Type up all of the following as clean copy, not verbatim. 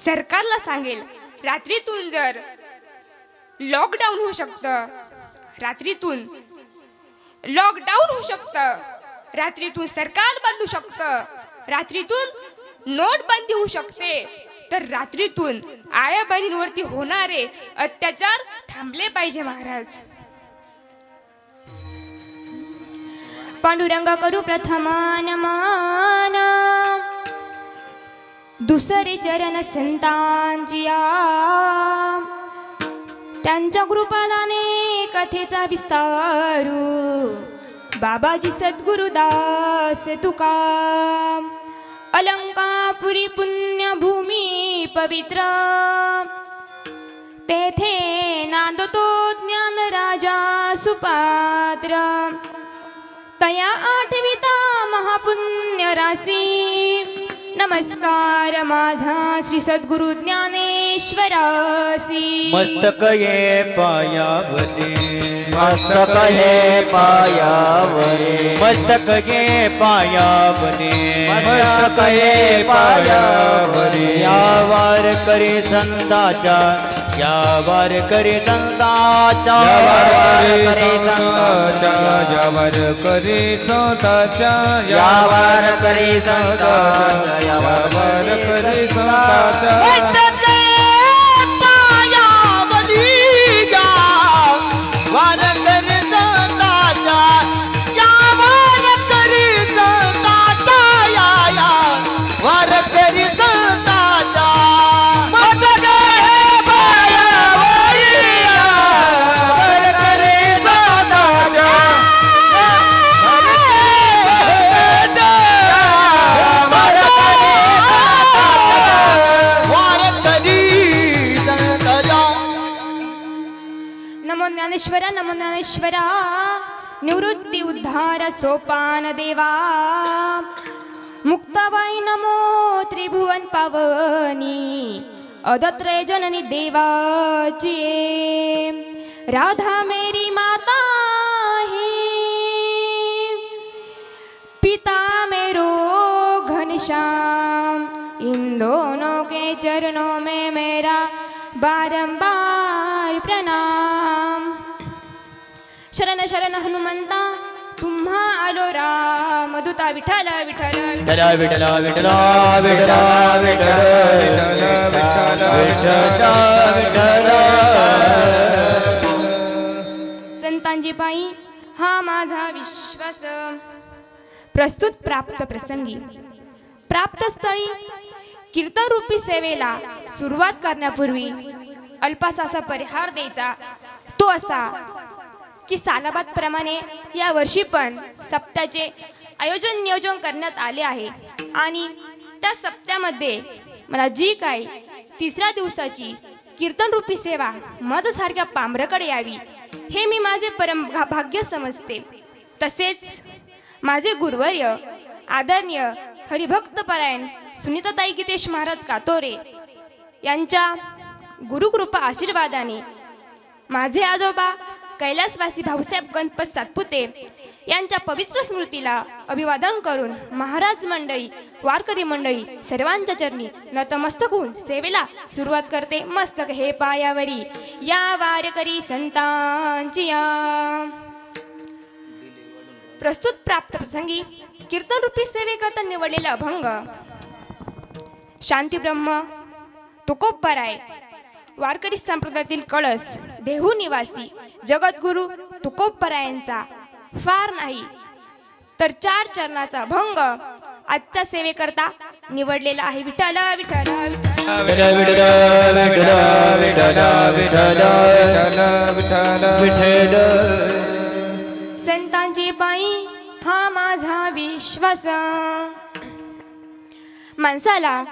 सरकारला सांगेल, रात्रीतून जर लॉकडाऊन होऊ शकतं, रात्रीतून लॉकडाऊन होऊ शकतं, रात्रीतून सरकार बदलू शकतं, रात्रीतून नोटबंदी होऊ शकते, तर रात्रीतून आया बहिणींवरती होणारे अत्याचार थांबले पाहिजे महाराज. पांडुरंग करू प्रथमान दुसरे चरण संतांचिया त्यांच्या कृपादाने कथेचा विस्तारू बाबाजी सद्गुरुदास तुका अलंकापुरी पुण्यभूमी पवित्र तेथे नांदतो ज्ञान राजा सुपात्र तया आठविता महापुण्य राशी नमस्कार माझा श्री सद्गुरु ज्ञानेश्वरासी. मस्तक ये पायावरी मस्तक हे पायावरी मस्तक ये पायावरी मस्तक हे पायावरी यावार करी संताचा यावार करी संताचा यावर करी संताचा यावर करी संताचा यावर करी संताचा ज्ञानेश्वरा नमो ज्ञानेश्वरा निवृत्ती उद्धार सोपान देवा मुक्ताबाई नमो त्रिभुवन पावनी अदत्रय जननी देवाची राधा मेरी माता है पिता मेरो घनश्याम इन दोनों के चरणों में मेरा बारंबार प्रणाम. शरण शरण हनुमंता तुम्हा आलो राम दूता विठ्ठल विठ्ठल विठला विठला विठला विठला विठला. संतांची पायी हा माझा विश्वास. प्रस्तुत प्राप्त प्रसंगी प्राप्त स्थळी कीर्तनरूपी सेवेला सुरुवात करण्यापूर्वी अल्पासा असा परिहार द्यायचा. तो असा की सालाबाद प्रमाणे या वर्षी पण सप्त्याचे आयोजन नियोजन करण्यात आले आहे आणि त्या सप्त्यामध्ये मला जी काही तिसऱ्या दिवसाची कीर्तनरूपी सेवा माझ्यासारख्या पामराकडे यावी हे मी माझे परम भाग्य समजते. तसेच माझे गुरुवर्य आदरणीय हरिभक्तपरायण सुनीताताई गीतेश महाराज कातोरे यांच्या गुरुकृपा आशीर्वादाने माझे आजोबा कैलासवासी भाऊसाहेब गणपत सातपुते यांच्या पवित्र स्मृतीला अभिवादन करून महाराज मंडळी वारकरी मंडळी सर्वांच्या चरणी नतमस्तक होऊन सेवेला सुरुवात करते. मस्तक हे पायावरी या वारकरी संतांची या. प्रस्तुत प्राप्त प्रसंगी कीर्तनरूपी सेवेकरता निवडलेला अभंग शांतीब्रह्म तुकोबराय वारकरी संप्रदायातील कळस देहू निवासी जगद्गुरु तुकोबरायांचा फार नाही तर 4 चरणाचा अभंग आजच्या सेवेकरता निवडलेला आहे. विठ्ठल विठ्ठल संतांची पायी हा माझा विश्वास. माणसाला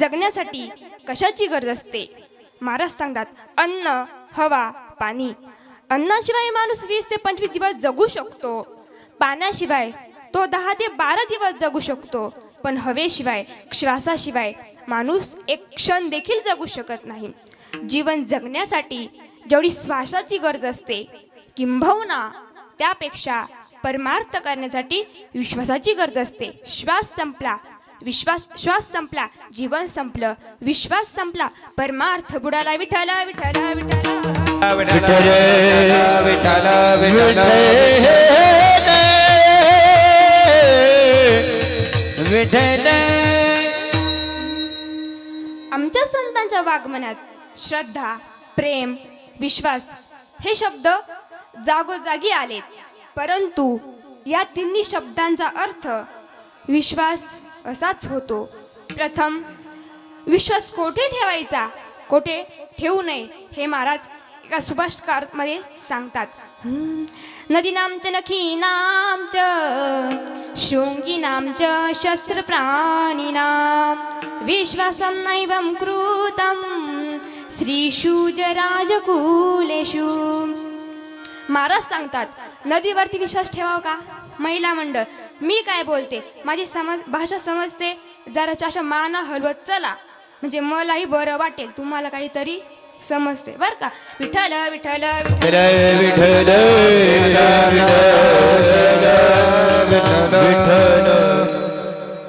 जगण्यासाठी कशाची गरज असते? महाराज सांगतात अन्न हवा पाणी. अन्नाशिवाय माणूस 20 ते 25 दिवस जगू शकतो. पाण्याशिवाय तो 10 ते 12 दिवस जगू शकतो. पण हवेशिवाय श्वासाशिवाय माणूस एक क्षण देखील जगू शकत नाही. जीवन जगण्यासाठी जेवढी श्वासाची गरज असते किंबहुना त्यापेक्षा परमार्थ करण्यासाठी विश्वासाची गरज असते. श्वास संपला श्वास संपला जीवन संपलं, विश्वास संपला परमार्थ बुडाला. विठ्ठल विठ्ठल विठ्ठल विठ्ठल विठ्ठल विठ्ठल आमच्या संतांच्या वाग्मनात श्रद्धा, प्रेम, विश्वास हे शब्द जागोजागी आलेत, परंतु या तिन्ही शब्दांचा अर्थ विश्वास असाच होतो. प्रथम विश्वास कोठे ठेवायचा, कोठे ठेवू नये हे महाराज एका सुभाषितमध्ये सांगतात. नदीनां च नखीनां च शृंगीनां च शस्त्रप्राणिनां विश्वासं नैवं कृतं स्त्रीषु च राजकुलेषु. महाराज सांगतात नदीवरती विश्वास ठेवावा का? महिला मंडळ, मी काय बोलते माझी भाषा समजते, जरा अशा माना हलवत चला म्हणजे मलाही बरं वाटेल, तुम्हाला काहीतरी समजते बरं का. विठ्ठल विठ्ठल विठ्ठल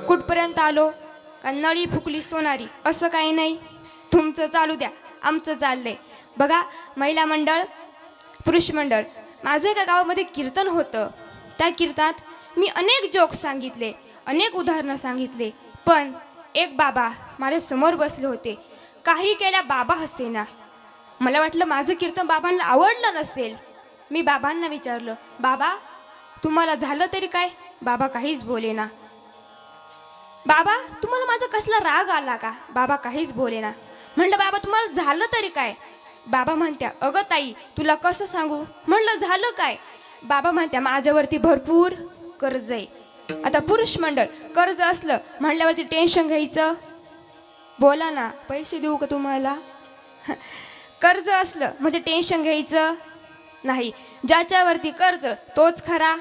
कुठपर्यंत आलो का? नळी फुकली सोनारी असं काही नाही, तुमचं चालू द्या, आमचं चाललंय. बघा महिला मंडळ, पुरुष मंडळ, माझं एका गावामध्ये कीर्तन होतं. त्या कीर्तनात मी अनेक जोक सांगितले, अनेक उदाहरणं सांगितले, पण एक बाबा माझ्या समोर बसले होते. काही केल्या बाबा हसेना. मला वाटलं माझं कीर्तन बाबांना आवडलं नसेल. मी बाबांना विचारलं, बाबा तुम्हाला झालं तरी काय? बाबा काहीच बोलेना. बाबा तुम्हाला माझा कसला राग आला का? बाबा काहीच बोलेना. म्हणलं बाबा तुम्हाला झालं तरी काय? बाबा म्हणत्या, अगं ताई तुला कसं सांगू? म्हणलं झालं काय? बाबा म्हणत्या, माझ्यावरती भरपूर कर्ज आहे. आता पुरुष मंडळ, कर्ज असलं म्हणल्यावरती टेन्शन घ्यायचं? बोला ना, पैसे देऊ का तुम्हाला? कर्ज असलं म्हणजे टेन्शन घ्यायचं नाही. ज्याच्यावरती कर्ज तोच खरा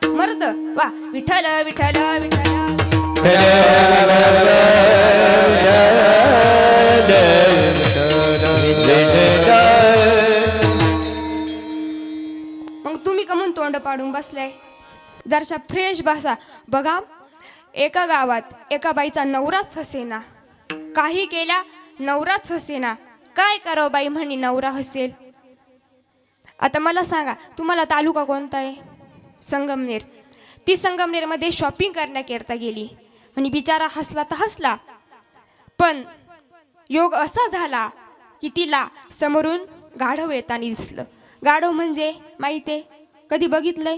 मर्द. वा विठ्ठल विठ्ठल विठ्ठल. मग तुम्ही कमून तोंड पाडून बसलाय? जरशा फ्रेश बसा. बघा एका गावात एका बाईचा नवराच हसेना. काही केल्या नवराच हसेना. काय करावं बाई म्हणे नवरा हसेल. आता मला सांगा तुम्हाला तालुका कोणता आहे? संगमनेर. ती संगमनेरमध्ये शॉपिंग करण्याकरता गेली आणि बिचारा हसला तर हसला, पण योग असा झाला की तिला समोरून गाढव येताना दिसलं. गाढव म्हणजे माहिती आहे? कधी बघितलंय?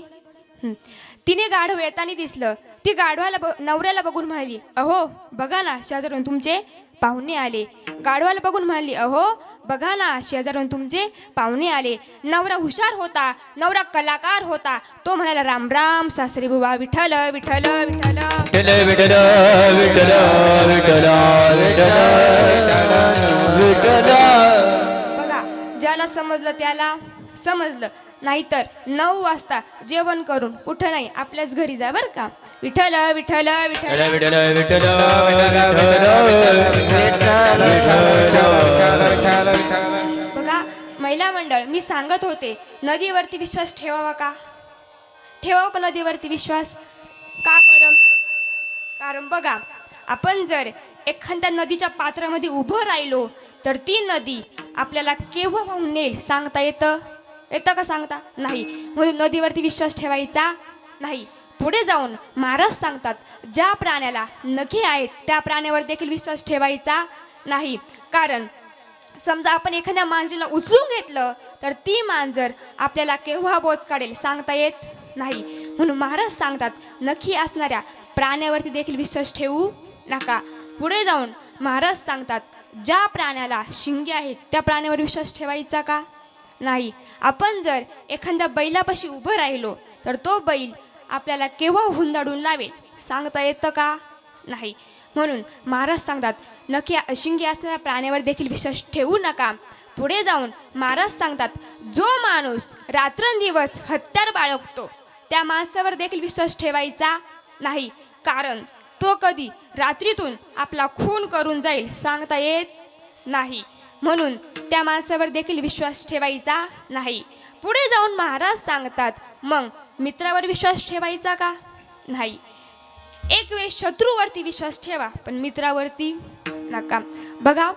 तिने गाढव येताना दिसलं. ती गाढवाला नवऱ्याला बघून म्हणाली, अहो बघा ना शेजारून तुमचे पाहुणे आले. गाढवाला बघून म्हणाली, अहो बघा ना शेजारून तुमचे पाहुणे आले. नवरा हुशार होता, नवरा कलाकार होता. तो म्हणाला, राम राम सासरे बुवा. विठ्ठल विठ्ठल विठ्ठल बघा, ज्याला समजलं त्याला समजलं, नाहीतर 9 वाजता जेवण करून कुठं नाही आपल्याच घरी जा बरं का. विठ्ठल विठ्ठल विठ्ठल. बघा महिला मंडळ, मी सांगत होते नदीवरती विश्वास ठेवावा का? ठेवावा का नदीवरती विश्वास? का बरं? कारण बघा आपण जर एखाद्या नदीच्या पात्रामध्ये उभं राहिलो तर ती नदी आपल्याला केव्हा वाहून नेल सांगता येतं का? सांगता नाही. म्हणून नदीवरती विश्वास ठेवायचा नाही. पुढे जाऊन महाराज सांगतात, ज्या प्राण्याला नखे आहेत त्या प्राण्यावर देखील विश्वास ठेवायचा नाही. कारण समजा आपण एखाद्या मांजरीला उचलून घेतलं तर ती मांजर आपल्याला केव्हा बोच काढेल सांगता येत नाही. म्हणून महाराज सांगतात, नखी असणाऱ्या प्राण्यावरती देखील विश्वास ठेवू नका. पुढे जाऊन महाराज सांगतात, ज्या प्राण्याला शिंगे आहेत त्या प्राण्यावर विश्वास ठेवायचा का? नाही. आपण जर एखाद्या बैलापाशी उभं राहिलो तर तो बैल आपल्याला केव्हा हुंदाडून लावेल सांगता येतं का? नाही. म्हणून महाराज सांगतात, नखे शिंगे असणाऱ्या प्राण्यावर देखील विश्वास ठेवू नका. पुढे जाऊन महाराज सांगतात, जो माणूस रात्रंदिवस हत्यार बाळगतो त्या माणसावर देखील विश्वास ठेवायचा नाही. कारण तो कधी रात्रीतून आपला खून करून जाईल सांगता येत नाही. म्हणून त्या माणसावर देखील विश्वास ठेवायचा नाही. पुढे जाऊन महाराज सांगतात, मग मित्रावर विश्वास ठेवायचा का? नाही. एक वेळ शत्रूवरती विश्वास ठेवा पण मित्रावरती नका. बघा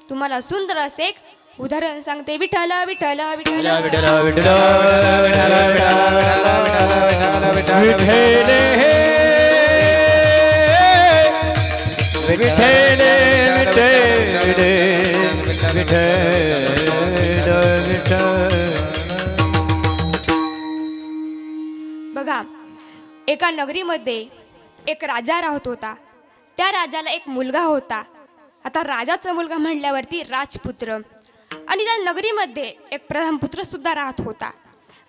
तुम्हाला सुंदर असे एक उदाहरण सांगते. विठ्ठल विठ्ठल विठ्ठल विठ्ठल विठ्ठल बघा एका नगरीमध्ये एक राजा राहत होता. त्या राजाला एक मुलगा होता. आता राजाचा मुलगा म्हणल्यावरती राजपुत्र. आणि त्या नगरीमध्ये एक प्रधानपुत्र सुद्धा राहत होता.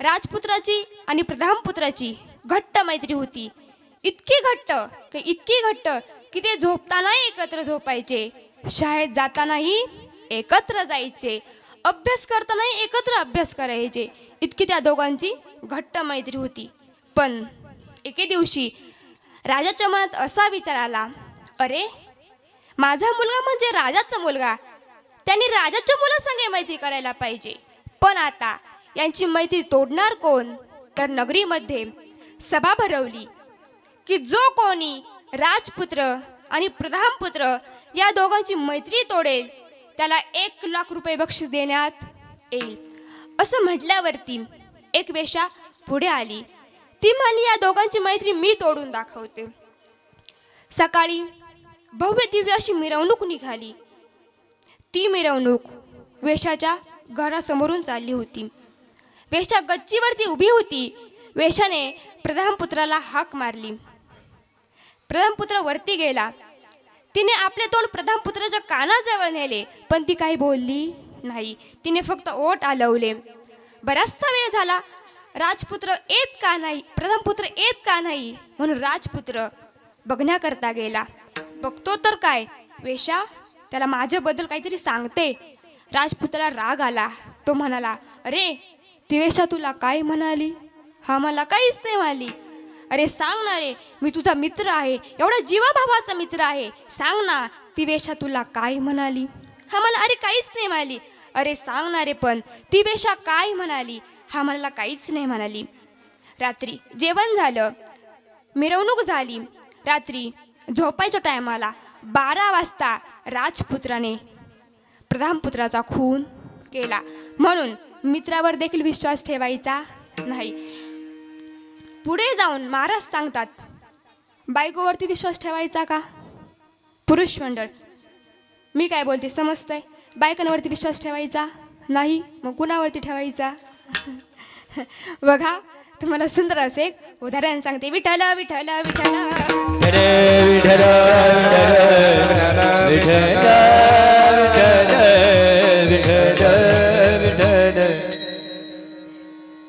राजपुत्राची आणि प्रधानपुत्राची घट्ट मैत्री होती. इतकी घट्ट की ते झोपतानाही एकत्र झोपायचे, शाळेत जातानाही एकत्र जायचे, अभ्यास करतानाही एकत्र अभ्यास करायचे. इतकी त्या दोघांची घट्ट मैत्री होती. पण एके दिवशी राजाच्या मनात असा विचार आला, अरे माझा मुलगा म्हणजे राजाचा मुलगा, त्यांनी राजाच्या मुलासंगे मैत्री करायला पाहिजे. पण आता यांची मैत्री तोडणार कोण? तर नगरीमध्ये सभा भरवली की जो कोणी राजपुत्र आणि प्रधानपुत्र या दोघांची मैत्री तोडेल त्याला 1,00,000 रुपये बक्षीस देण्यात येईल. असं म्हटल्यावरती एक वेश्या पुढे आली. ती म्हणाली, या दोघांची मैत्री मी तोडून दाखवते. सकाळी भव्य दिव्य अशी मिरवणूक निघाली. ती मिरवणूक वेश्याच्या घरासमोरून चालली होती. वेश्या गच्चीवरती उभी होती. वेश्याने प्रधानपुत्राला हाक मारली. प्रधानपुत्र वरती गेला. तिने आपले तोंड प्रधानपुत्राच्या कानाजवळ नेले पण ती काही बोलली नाही. तिने फक्त ओठ आलवले. बराचसा वेळ झाला. राजपुत्र येत का नाही, प्रधानपुत्र येत का नाही म्हणून राजपुत्र बघण्याकरता गेला. बघतो तर काय, वेश्या त्याला माझ्याबद्दल काहीतरी सांगते. राजपुत्राला राग आला. तो म्हणाला, अरे ती वेश्या तुला काय म्हणाली? हा मला काहीच नाही म्हणाली. अरे सांग ना रे, मी तुझा मित्र आहे, एवढा जीवाभावाचा मित्र आहे, सांग ना ती वेश्या तुला काय म्हणाली? हा मला अरे काहीच नाही म्हणाली. अरे सांग ना रे, पण ती वेश्या काय म्हणाली? हा मला काहीच नाही म्हणाली. रात्री जेवण झालं, मिरवणूक झाली. रात्री झोपायच्या टायमाला 12 वाजता राजपुत्राने प्रधानपुत्राचा खून केला. म्हणून मित्रावर देखील विश्वास ठेवायचा नाही. पुढे जाऊन महाराज सांगतात, बायकोवरती विश्वास ठेवायचा का? पुरुष मंडळ, मी काय बोलते समजतंय? बायकांवरती विश्वास ठेवायचा नाही, मग कुणावरती ठेवायचा? बघा तुम्हाला सुंदर असे एक उदाहरण सांगते. विठ्ठल विठ्ठल विठ्ठल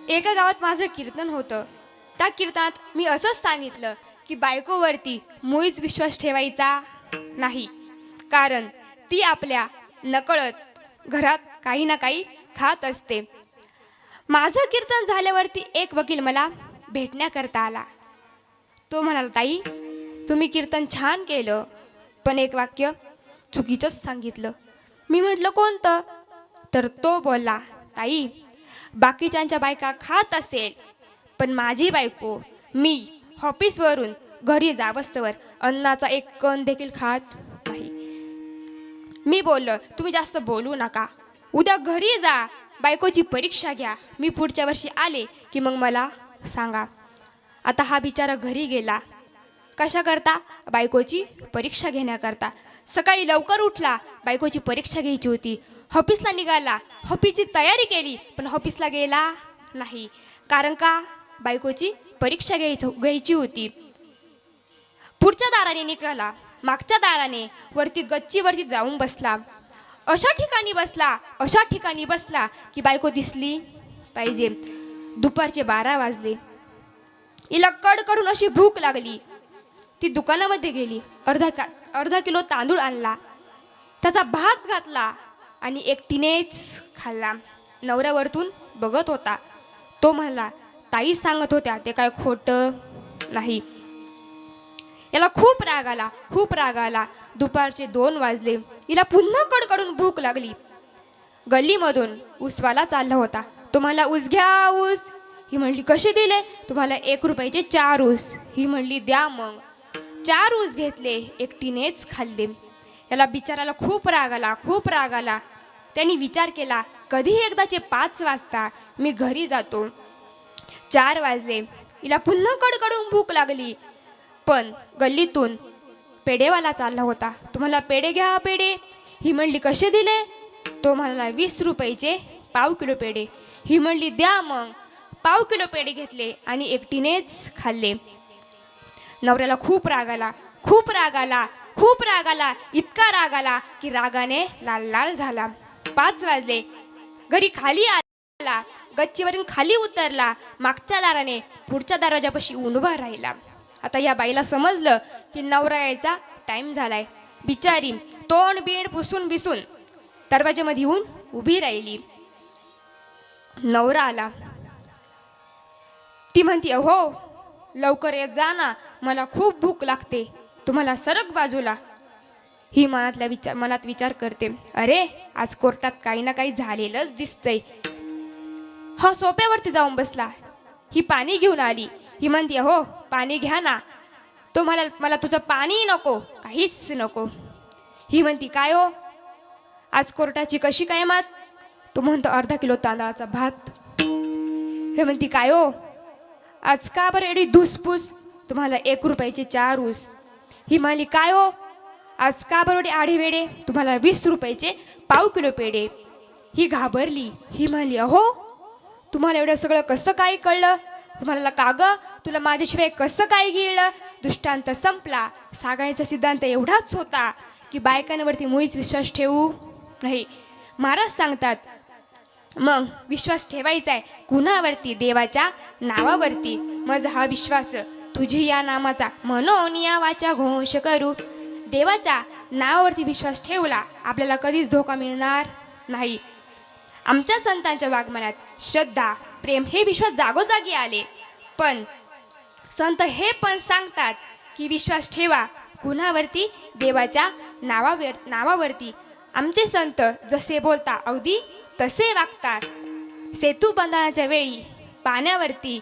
एका गावात माझं कीर्तन होतं. त्या कीर्तनात मी असंच सांगितलं की बायकोवरती मुळीच विश्वास ठेवायचा नाही, कारण ती आपल्या नकळत घरात काही ना काही खात असते. माझं कीर्तन झाल्यावरती एक वकील मला भेटण्याकरता आला. तो म्हणाला, ताई तुम्ही कीर्तन छान केलं पण एक वाक्य चुकीचंच सांगितलं. मी म्हटलं कोणतं? तर तो बोलला, ताई बाकीच्यांच्या बायका खात असेल पण माझी बायको मी ऑफिसवरून घरी जावस्तवर अन्नाचा एक कण देखील खात नाही. मी बोललो, तुम्ही जास्त बोलू नका, उद्या घरी जा, बायकोची परीक्षा घ्या, मी पुढच्या वर्षी आले की मग मला सांगा. आता हा बिचारा घरी गेला. कशा करता? बायकोची परीक्षा घेण्याकरता. सकाळी लवकर उठला, बायकोची परीक्षा घ्यायची होती. ऑफिसला निघाला, ऑफिसची तयारी केली पण ऑफिसला गेला नाही. कारण का? बायकोची परीक्षा घ्यायची होती. पुढच्या दाराने निघाला, मागच्या दाराने वरती गच्चीवरती जाऊन बसला. अशा ठिकाणी बसला की बायको दिसली पाहिजे. दुपारचे 12 वाजले. हिला कडकडून अशी भूक लागली. ती दुकानामध्ये गेली, अर्धा किलो तांदूळ आणला, त्याचा भात घातला आणि एकटीनेच खाल्ला. नवऱ्यावरतून बघत होता. तो म्हणला, ताई सांगत होत्या ते काय खोटं नाही. याला खूप राग आला. दुपारचे 2 वाजले. हिला पुन्हा कडकडून भूक लागली. गल्लीमधून ऊसवाला चालला होता. तो म्हणला, ऊस घ्या ऊस. ही म्हणली, कसे दिले? तुम्हाला 1 रुपयाचे 4 ऊस. ही म्हणली, द्या मग. 4 ऊस घेतले, एकटीनेच खाल्ले. याला बिचाराला खूप राग आला. त्यांनी विचार केला, कधी एकदाचे 5 वाजता मी घरी जातो. 4 वाजले. हिला पुन्हा कडकडून भूक लागली. पण गल्लीतून पेढेवाला चालला होता. तुम्हाला पेढे घ्या पेढे. ही म्हणली कसे दिले? तो म्हणाला 20 रुपयाचे पाव किलो पेढे. ही म्हणली द्या मग. पाव किलो पेढे घेतले आणि एकटीनेच खाल्ले. नवऱ्याला खूप राग आला, इतका राग आला की रागाने लाल लाल झाला. 5 वाजले. घरी खाली आला, गच्चीवरून खाली उतरला, मागच्या दाराने पुढच्या दरवाजापाशी उभा राहिला. आता या बाईला समजलं की नवरा यायचा टाईम झालाय. बिचारी तोंड बिंड पुसून बिसून दरवाजामध्ये येऊन उभी राहिली. नवरा आला. ती म्हणती, अहो लवकर येत जा ना, मला खूप भूक लागते. तुम्हाला सरक बाजूला. ही मनात विचार करते, अरे आज कोर्टात काही ना काही झालेलंच दिसतंय. हा सोप्यावरती जाऊन बसला. ही पाणी घेऊन आली. ही म्हणते, हो पाणी घ्या ना. तो मला तुझं पाणी नको, काहीच नको. ही म्हणती, काय हो आज कोर्टाची कशी काय मात? तो म्हणतो 1/2 किलो तांदळाचा भात. हे म्हणती, काय हो आज का बरं एवढी धुसपूस? तुम्हाला 1 रुपयाचे 4 ऊस. ही म्हणाली, काय हो आज का बरं एवढे आढे वेडे? तुम्हाला 20 रुपयाचे पाव किलो पेढे. ही घाबरली. ही म्हणाली, अहो तुम्हाला एवढं सगळं कसं काय कळलं? तुम्हाला तुला माझ्याशिवाय कसं काय गिळलं? दृष्टांत संपला. सांगायचा सिद्धांत एवढाच होता की बायकांवरती मुळीच विश्वास ठेवू नाही. महाराज सांगतात, मग विश्वास ठेवायचा आहे कुणावरती? देवाच्या नावावरती. माझा हा विश्वास तुझी या नामाचा म्हणून या वाचा घोष करू. देवाच्या नावावरती विश्वास ठेवला आपल्याला कधीच धोका मिळणार नाही. आमच्या संतांच्या वाङ्मयात श्रद्धा, प्रेम हे विश्वास जागोजागी आले. पण संत हे पण सांगतात की विश्वास ठेवा कुणावरती? देवाच्या नावावरती. आमचे संत जसे बोलता अगदी तसे वागतात. सेतू बंधनाच्या वेळी पाण्यावरती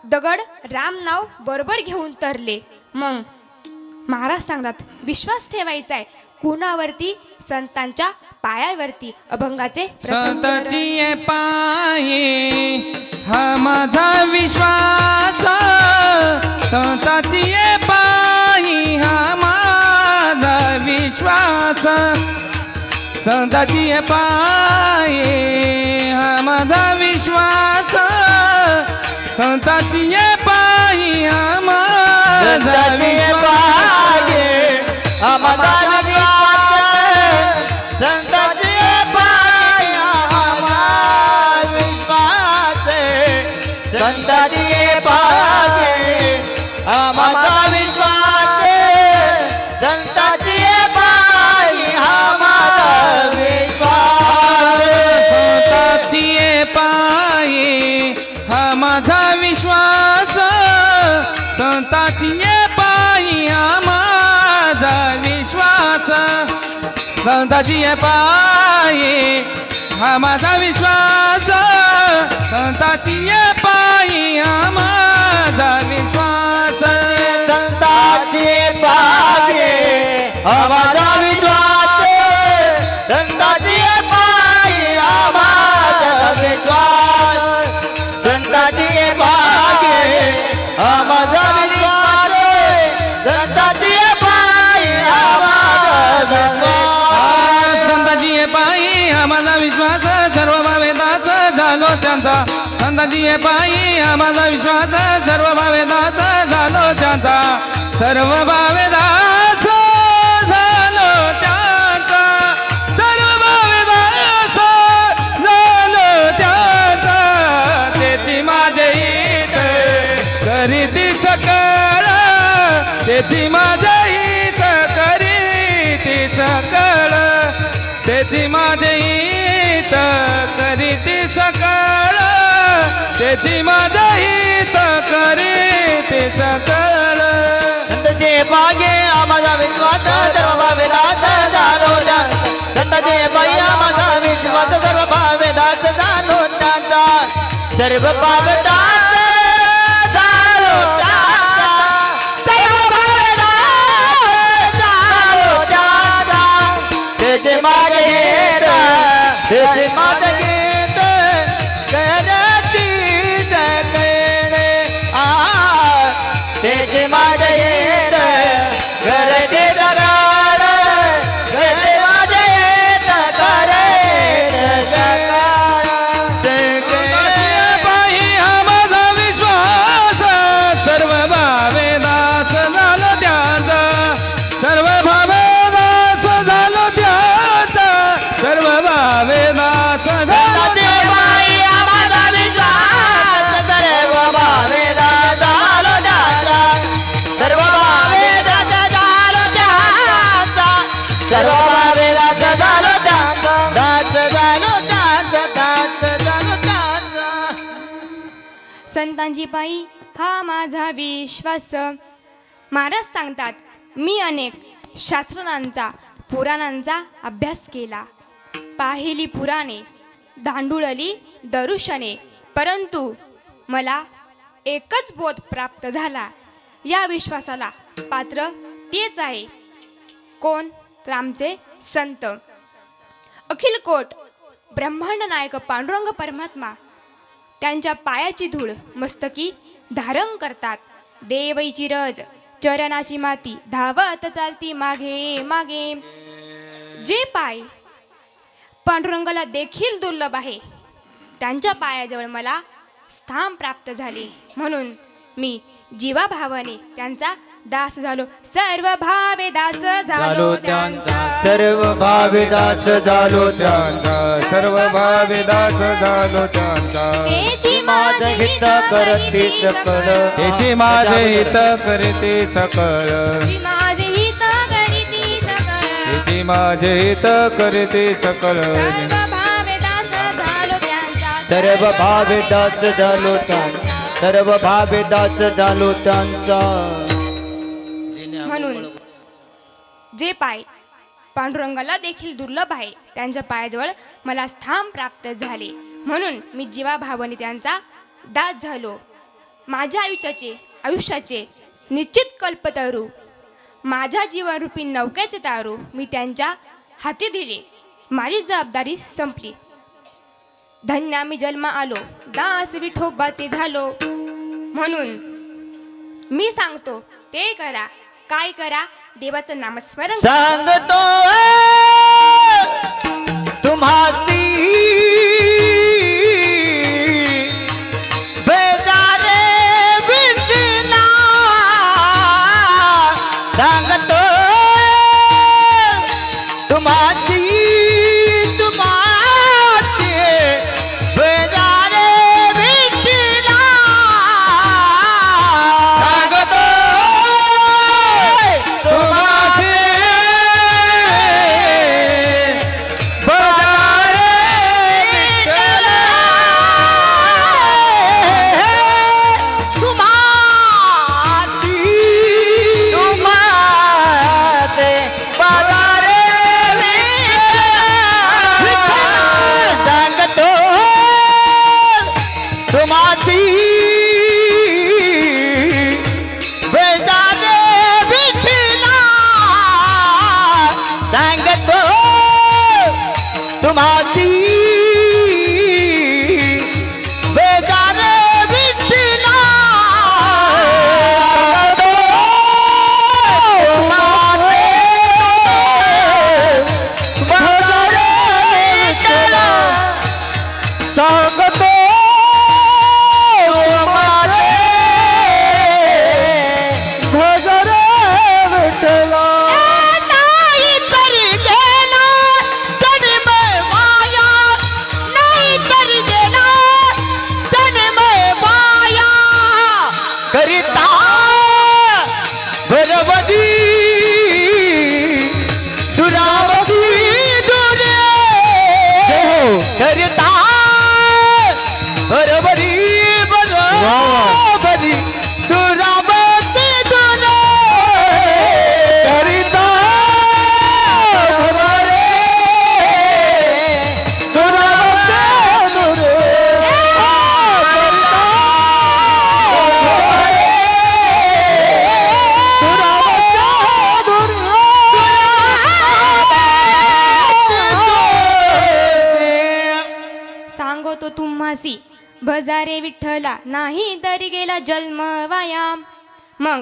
दगड राम नाव बरोबर घेऊन तरले. मग महाराज सांगतात विश्वास ठेवायचा आहे कुणावरती? संतांच्या पायावरती. अभंगाचे संतांची पायी हा माझा विश्वास. संतांची पायी हा माझा विश्वास. संतांची पायी हा माझा विश्वास. संतांची पायी हा माझा विश्वास. संतांचे पाये आम्हाला विश्वास. संतांचे पाये आम्हाला विश्वास. संतांचे पाये हा माझा विश्वास. संतांचे पायी हा माझा विश्वास. संतांचे पायी हा माझा विश्वास. संतांचे पायी हा माझा विश्वास. संतांचे पाये आम्हाला विश्वास. संतांचे पाये आम्हाला विश्वास. संतांचे पाये आम्हाला विश्वास. संतांचे पाये आम्हाला विश्वास. संतांचे पायी आम्हाला विश्वास. सर्व भावेदास झालो त्यांचा. संतांचे पायी आम्हाला विश्वास. सर्व भावेदास झालो त्यांचा. सर्व भावेदास झालो त्यांचा. सर्व भावेदास झालो त्यांचा. तेथी माझे हित करीती सकळ. तेथी माझे हित करीती सकळ. तेथी माझे हित करीती सकळ. तेथी माझे हित करीती सकळ. संतांचे पाये आम्हाला विश्वास. सर्व भावेदास झालो त्यांचा. संतांचे पाये आम्हाला विश्वास. सर्व भावेदास झालो त्यांचा. सर्व भावेदास झालो त्यांचा. त्याचे माझे गीत करती सकळे त्याचे माझे गीत करते दराड त्याचे माझे गीत करे सकाळ पायी हा माझा विश्वास सर्व भावे दास झालो त्याचा सर्व भावे दास झालो त्याचा सर्व भावे दास झालो बाई आम्हाला विश्वास सर्व भावे दास झालो त्याचा सर्व भावे दास झालो त्याचा सर्व भावे दास झालो त्याचा दास झालो त्याचा दास झालो त्याचा संतांची पायी हा माझा विश्वास. महाराज सांगतात, मी अनेक शास्त्रांचा पुराणांचा अभ्यास केला, पाहिली पुराणे, धांडुळली दरुशने, परंतु मला एकच बोध प्राप्त झाला. या विश्वासाला पात्र तेच आहे. कोण? तर आमचे संत अखिल कोट ब्रह्मांड नायक पांडुरंग परमात्मा त्यांच्या पायाची धूळ मस्तकी धारण करतात. देवईची रज चरणाची माती धावत चालती मागे मागे. जे पाय पांडुरंगाला देखील दुर्लभ आहे, त्यांच्या पायाजवळ मला स्थान प्राप्त झाले. म्हणून मी जीवाभावाने त्यांचा दास झालो. सर्व भावे दास झालो त्यांचा. सर्व भावे दास झालो त्यांचा सर्व भावे दास झालो त्यांचा तेची माझ हित करते सकळ त्याची माझे हित करते सकळ माझे हित करीती सकळ. त्याची माझे हित करते सकळ सर्व भावे दास झालो त्यांचा. सर्व भावे दास झालो त्यांचा सर्व भावे दास झालो त्यांचा. म्हणून जे पाय पांडुरंगाला देखील दुर्लभ आहे, त्यांच्या पायाजवळ मला स्थान प्राप्त झाले. म्हणून मी जीवाभावाने त्यांचा दास झालो. माझ्या आयुष्याचे निश्चित कल्पतरू, माझ्या जीवनरूपी नौकेचे तारू मी त्यांच्या हाती दिले. माझी जबाबदारी संपली. धन्य मी जन्म आलो, दास विठोबाचे झालो. म्हणून मी सांगतो ते करा, काय करा? देवाचं नामस्मरण करा. सांगतो तुम्हासी बेजारे विठला सांगतो तुम्हासी तुम्हासी बेजारे विठला सांगतो तुम्हासी बजारे विठ्ठला. तुम्हासी बेजारे विठला सांगतो भजरे विठला नाही तरी गेला जन्म माया मासी भजारे विठ्ठला नाही तरी गेला जन्म वाया. मग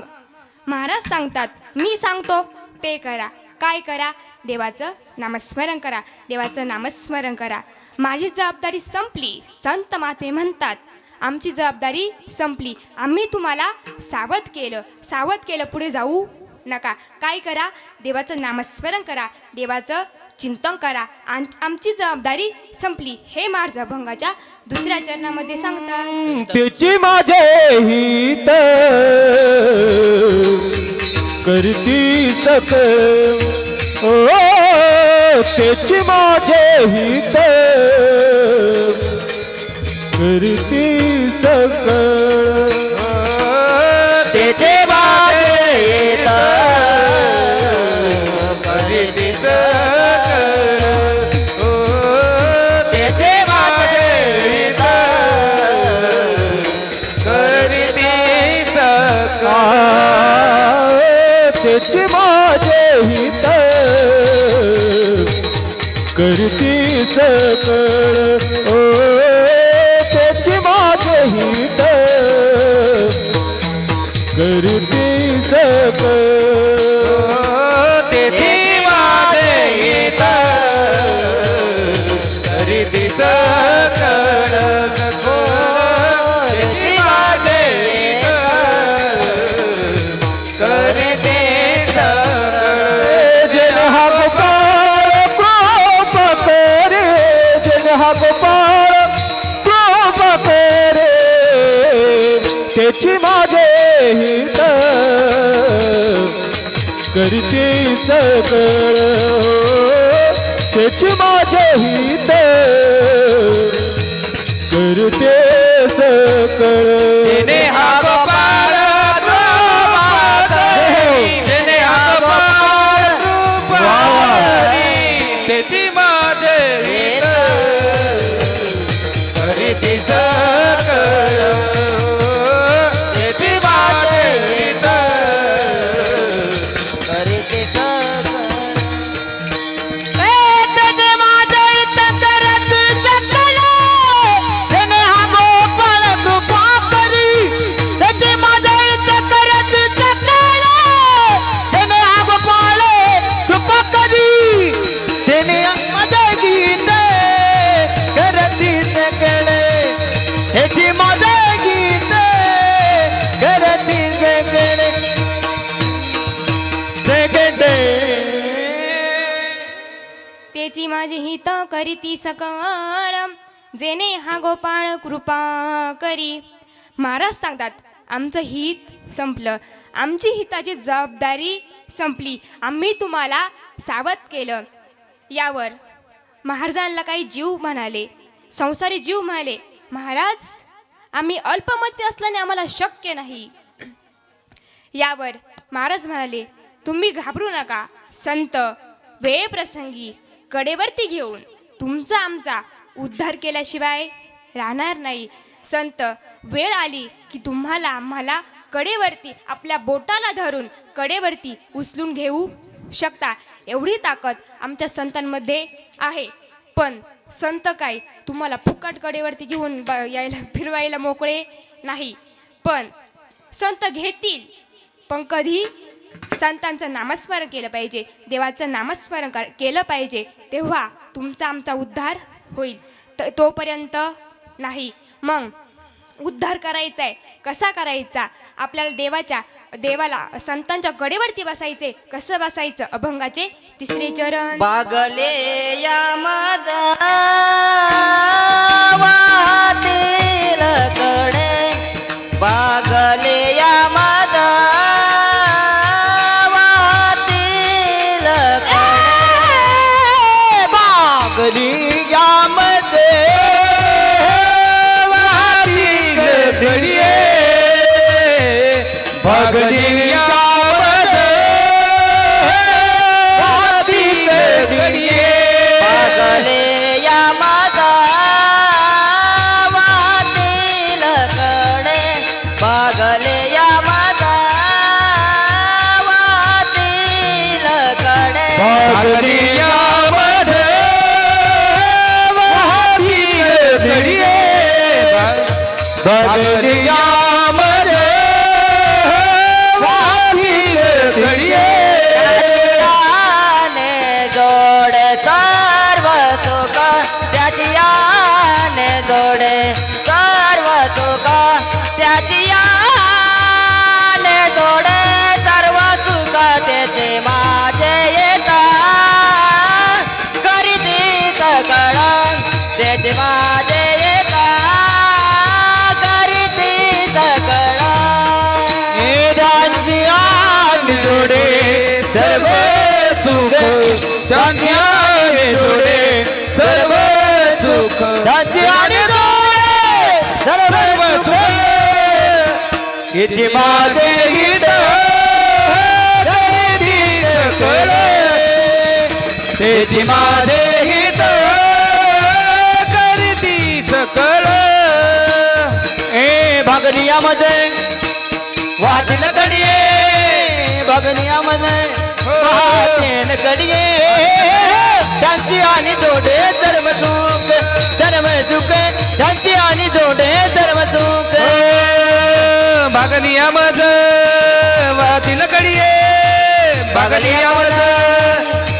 महाराज सांगतात, मी सांगतो ते करा. काय करा? देवाचं नामस्मरण करा, देवाचं नामस्मरण करा. माझी जबाबदारी संपली. संत माते म्हणतात आमची जबाबदारी संपली, आम्ही तुम्हाला सावध केलं, पुढे जाऊ नका. काय करा? देवाचं नामस्मरण करा, देवाचं चिंतन करा. आमची जबाबदारी संपली. हे महाराज अभंगाच्या दुसऱ्या चरणामध्ये सांगतात. त्याची माझे हित करती सकळ, ओ त्याची माझे हित करती सकळ. तेथे माझे हित करती सकळ, तेथे माझे हित करती सकळ. त्याची माझे हित करती सकळ, ओ त्याची माझे हित करती सकळ. तेथे माझे हित करती सकळ, तेथे माझे हित करती सकळ. जन हा गोपाळ कृप करे, जन हा गोपाळ कृप करे, त्याची माझे हित करती सकळ, त्याची माझे हित करते सकळ. तेने हा गोपाळ कृपा करी, तेने हा गोपाळ कृपा करी, तेथे माझे हित करती सकळ, तेथे माझे हित करती सकळ. तेथे माझे हित करती सकळ, तेने हा गोपाळ कृपा करी, तेथे माझे हित करती सकळ, तेने हा गोपाळ कृपा करी, तेने माझे गीत करती सकळ, हेची माझे गीत करती सकळ. तेची माझी हित करीती सकळ, जेने हा गोपाळ कृपा करी. महाराज सांगतात आमचं हित संपलं, आमची हिताची जबाबदारी संपली, आम्ही तुम्हाला सावध केलं. यावर महाराजांना काही जीव म्हणाले, संसारी जीव म्हणाले, महाराज आम्ही अल्पमती असल्याने आम्हाला शक्य नाही. यावर महाराज म्हणाले तुम्ही घाबरू नका. संत वेळप्रसंगी कडेवरती घेऊन तुमचा आमचा उद्धार केल्याशिवाय राहणार नाही. संत वेळ आली की तुम्हाला आम्हाला कडेवरती आपल्या बोटाला धरून कडेवरती उचलून घेऊ शकता. एवढी ताकद आमच्या संतांमध्ये आहे. पण संत काय तुम्हाला फुकट कडेवरती घेऊन यायला फिरवायला मोकळे नाही. पण संत घेतील, पण कधी संतांचं नामस्मरण केलं पाहिजे, देवाचं नामस्मरण केलं पाहिजे, तेव्हा तुमचा आमचा उद्धार होईल. तोपर्यंत नाही. मग उद्धार करायचा आहे, कसा करायचा? आपल्याला देवाला संतांच्या कडेवरती बसायचे. कसं बसायचं? अभंगाचे 3 चरण. बागले या माझा वाटेल कडे, बागले या माझा वाटेल कडे, बागली यामध्ये वाटेल कडे, बागली यामध्ये वाटेल कडे, बागले या माझा वाटेल कडे, बागले या माझा वाटेल कडे, बागली यामध्ये वाटेल कडे, सुख त्यांची आणि जोडे सर्व सुख त्यांची आणि जोडे सर्व सुख किती माझे गीत सकळ तेची माझे हित करती सकळ भगनियामध्ये वाटील गडिये भगनियामध्ये वाटेल गडिये त्यांची आणि जोडे सर्व सुख त्यांची आणि जोडे सर्व सुख भागनियामज वातील कडिये भागनियामज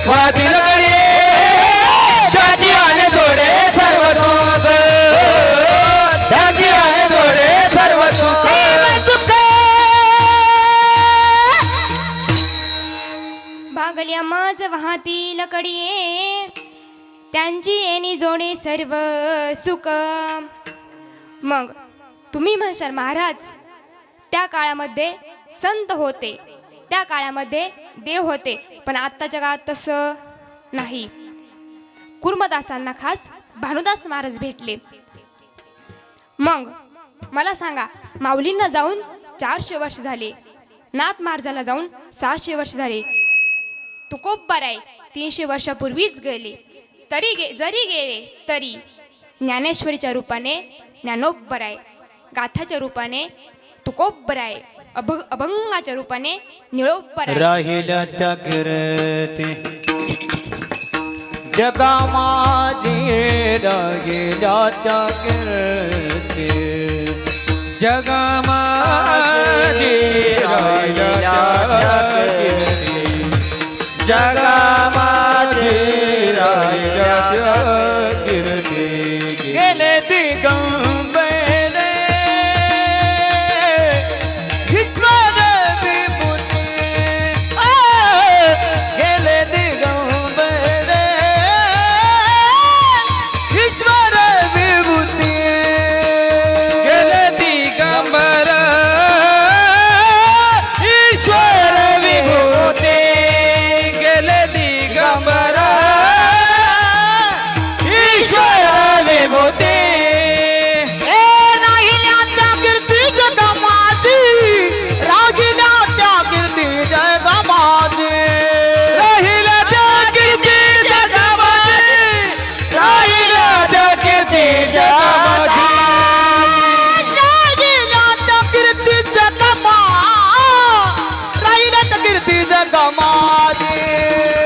वातील कडिये त्यांची आणि जोडे सर्व सुख त्यांची आणि जोडे सर्व सुख भागल्या मज वाहतील कडिये त्यांची येणी जोडे सर्व सुख. मग तुम्ही म्हणशाल महाराज त्या काळामध्ये संत होते त्या काळामध्ये देव होते पण आत्ताच्या काळात तसं नाही. कुर्मदासांना खास भानुदास महाराज भेटले. मग मला सांगा माऊलींना जाऊन 400 वर्ष झाले नाथ महाराजाला जाऊन 600 वर्ष झाले तुकोबाराय 300 वर्षापूर्वीच गेले जरी गेले तरी ज्ञानेश्वरीच्या रूपाने ज्ञानोबराय गाथाच्या रूपाने तुकोबराय अभंगाच्या रूपाने निळोबराय राहिल्या त्या कीर्ती जगा माझी राहिल्या त्या कीर्ती जगा माझी राहिल्या त्या कीर्ती जगा माझी राहिल्या त्या कीर्ती गेले दिगंबरे ईश्वर विभूती गेले दिगंबरे ईश्वर विभूती गेले दिगंबर ईश्वर विभूती गेले दिगंबर ईश्वर विभूती राहिल्या त्या कीर्ती जगमाती राहिल्या त्या कीर्ती जगमाती राहिल्या त्या कीर्ती जगमाती राहिल्या त्या कीर्ती जगमाती राहिल्या त्या कीर्ती जगमा राहिल्या त्या कीर्ती जगमाती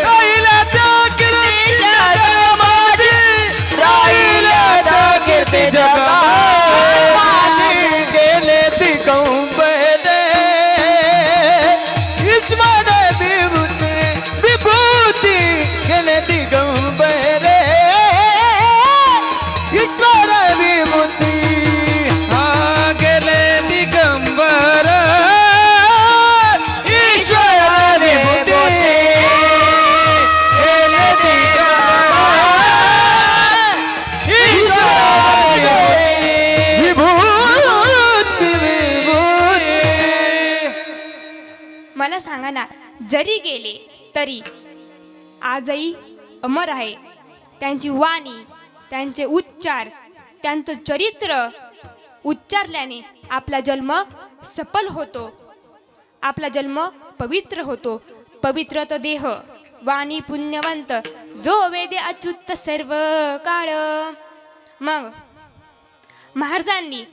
राहिल्या त्या कीर्ती जगमाती राहिल्या त्या कीर्ती जगमाती गेले दिगंबरे ईश्वर विभूती विभूती गेले दिगंबरे ईश्वर विभूती हा गेले दिगंबर ईश्वर विभूती गेले दिगंबर ईश्वर विभूती विभूती मला सांगा ना जरी गेले तरी आजही अमर आहे त्यांची वाणी त्यांचे उच्चार त्यांचं चरित्र उच्चारल्याने आपला जन्म सफल होतो आपला जन्म पवित्र होतो पवित्र तो देह वाणी पुण्यवंत जो वेदे अच्युत सर्व काळ. मग महाराजांनी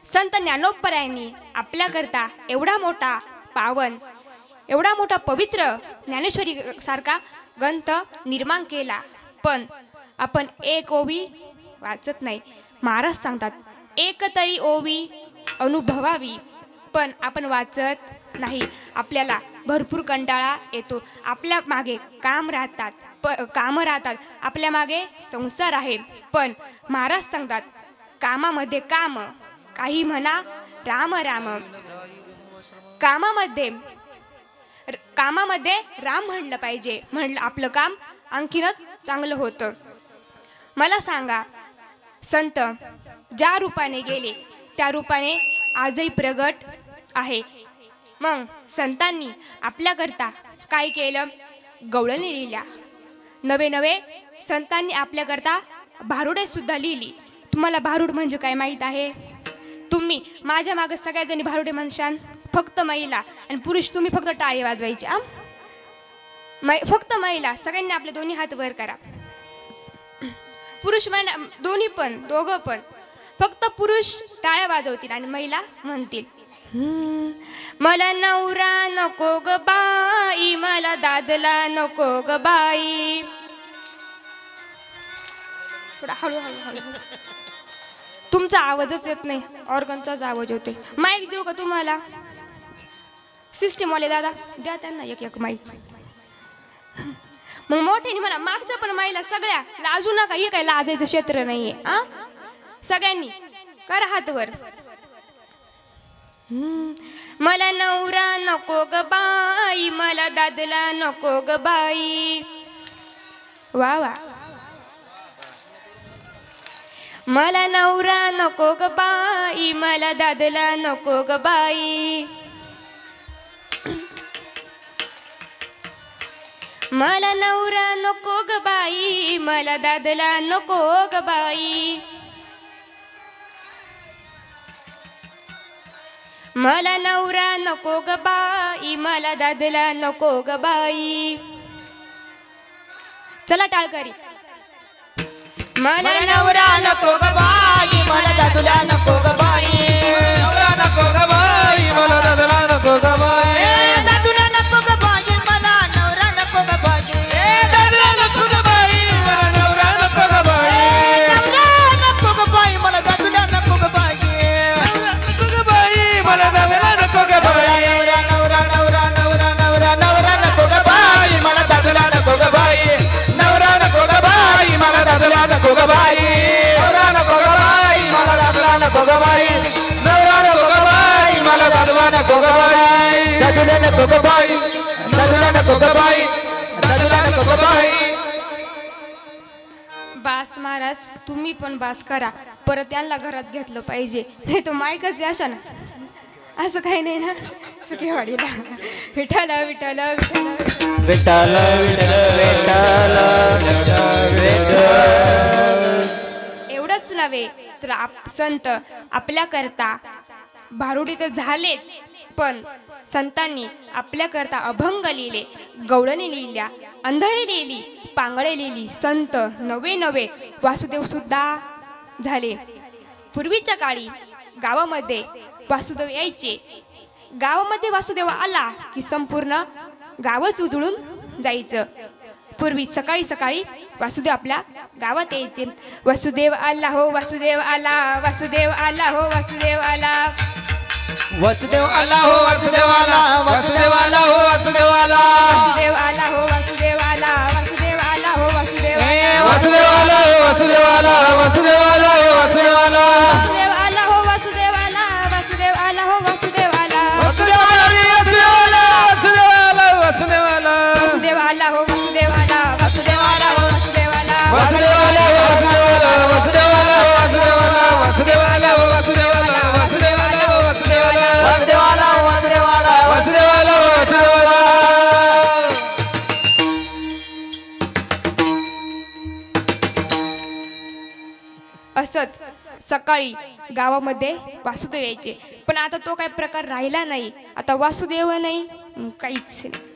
संत ज्ञानोबरायांनी आपल्याकरता एवढा मोठा पावन एवढा मोठा पवित्र ज्ञानेश्वरी सारखा ग्रंथ निर्माण केला पण आपण एक ओवी वाचत नाही. महाराज सांगतात एक तरी ओवी अनुभवावी पण आपण वाचत नाही. आपल्याला भरपूर कंटाळा येतो आपल्या मागे कामं राहतात आपल्या मागे संसार आहे पण महाराज सांगतात कामामध्ये काम काही म्हणा राम राम कामामध्ये राम म्हणलं पाहिजे म्हणलं आपलं काम आणखीनच चांगलं होतं. मला सांगा संत ज्या रूपाने गेले त्या रूपाने आजही प्रगट आहे. मग संतांनी आपल्याकरता काय केलं गवळणी लिहिल्या. नवे नवे संतांनी आपल्याकरता भारुडे सुद्धा लिहिली. तुम्हाला भारूड म्हणजे काय माहीत आहे? तुम्ही माझ्या मागं सगळ्याजणी भारुडे म्हणशान, फक्त महिला आणि पुरुष तुम्ही फक्त टाळी वाजवायची. फक्त महिला सगळ्यांनी आपले दोन्ही हात वर करा. पुरुष महिला दोन्ही पण, दोघं पण. फक्त पुरुष टाळ्या वाजवतील आणि महिला म्हणतील, मला नवरा नको ग बाई, मला दादला नको ग बाई. थोडा हळूहळू हळू. तुमचा आवाजच येत नाही, ऑर्गनचाच आवाज होते. माईक देऊ का तुम्हाला? सिस्टीमवाले दादा द्या त्यांना एक एक माईक. मग मोठ्याने म्हणा, मागच्या पण माईला सगळ्या लाजू नका, हे काय लाजायचं क्षेत्र नाहीये. सगळ्यांनी करा हातवर. मला नवरा नको ग बाई, मला दादला नको ग बाई. वा वा. मला नवरा नको ग बाई, मला दादला नको ग बाई. मला नवरा नको ग बाई, मला दादला नको ग बाई. मला नवरा नको ग बाई, मला दादला नको ग बाई. चला टाळकरी. मला नवरा नको ग बाई, मला दादूला नको ग बाई. नवरा नको ग बाई, मला दादला नको ग बाई. दादूला नको ग बाई, मला नवरा नको ग बाई. दादला नको ग बाई, मला नवरा नको ग बाई. नवरा नको ग बाई, मला दादूला नको ग बाई. नको ग बाई, मला दादला नको ग बाई. नवरा नवरा नवरा नवरा नवरा नको ग बाई, मला दादूला नको ग बाई. नवरा नको ग बाई, मला दादला नको ग बाई. नवरा नको ग बाई, मला दादला नको ग बाई. नवरा नको ग बाई, मला दादला नको ग बाई. दादूला नको ग बाई, दादूला नको ग बाई, दादूला नको ग बाई. बास महाराज, तुम्ही पण बास करा. परत त्यांना घरात घेतलं पाहिजे, नाही तर मायकच अशा ना. असं काही नाही ना. सुखीवाडीला विठाला विठाला विठाला विठ्ठल विठ्ठल एवढंच नव्हे तर संत आपल्याकरता भारुडी तर झालेच, पण संतांनी आपल्याकरता अभंग लिहिले, गवळणी लिहिल्या, अंधळे लिहिली, पांगळे लिहिली. संत नवे नवे वासुदेव सुद्धा झाले. पूर्वीच्या काळी गावामध्ये वासुदेव यायचे. गावामध्ये वासुदेव आला की संपूर्ण गावच उजळून जायचं. पूर्वी सकाळी सकाळी वासुदेव आपल्या गावात यायचे. वासुदेव आला हो, वासुदेव आला, वासुदेव आला हो, वासुदेव आला. वासुदेव आला हो, वासुदेव आला, वासुदेव आला हो, वासुदेव आला. वासुदेव आला हो, वासुदेव आला, वासुदेव आला हो, वासुदेव आला. वासुदेव आला, वासुदेव आला, वासुदेव आला, वासुदेव आला. वासुदेव आला हो, वासुदेव आला, वासुदेव आला हो, वासुदेव आला. वासुदेव आला, वासुदेव आला, वासुदेव आला. वासुदेव आला हो, वासुदेव आला, वासुदेव आला हो, वासुदेव आला. वासुदेव आला, वासुदेव आला, वासुदेव आला, वासुदेव आला. वासुदेव आला, वासुदेव आला, वासुदेव आला, वासुदेव आला. वासुदेव आला, वासुदेव आला, वासुदेव आला, वासुदेव आला. असंच सकाळी गावामध्ये वासुदेव यायचे, पण आता तो काही प्रकार राहिला नाही. आता वासुदेव नाही, काहीच नाही.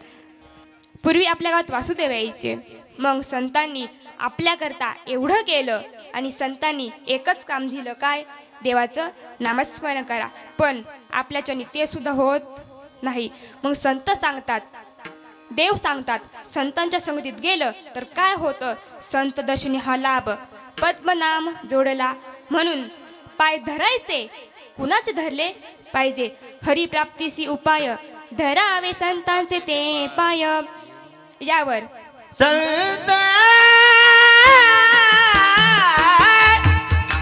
पूर्वी आपल्या गावात वासुदेव यायचे. मग संतांनी आपल्याकरता एवढं केलं आणि संतांनी एकच काम दिलं, काय? देवाचं नामस्मरण करा. पण आपल्याच्यानी ते सुद्धा होत नाही. मग संत सांगतात, देव सांगतात, संतांच्या संगतीत गेलं तर काय होतं? संत दर्शनी हा लाभ, पद्मनाम जोडला म्हणून पाय धरायचे. कुणाचे धरले पाहिजे? हरिप्राप्तीसी उपाय, धरावे संतांचे ते पाय. यावर संत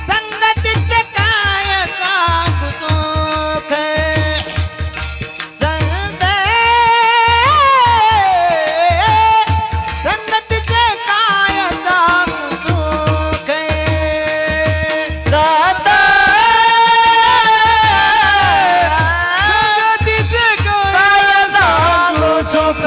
संगतीचे काय सांगू सुख. संत संगतीचे काय सांगू सुख. रात संगतीचे काय सांगू सुख.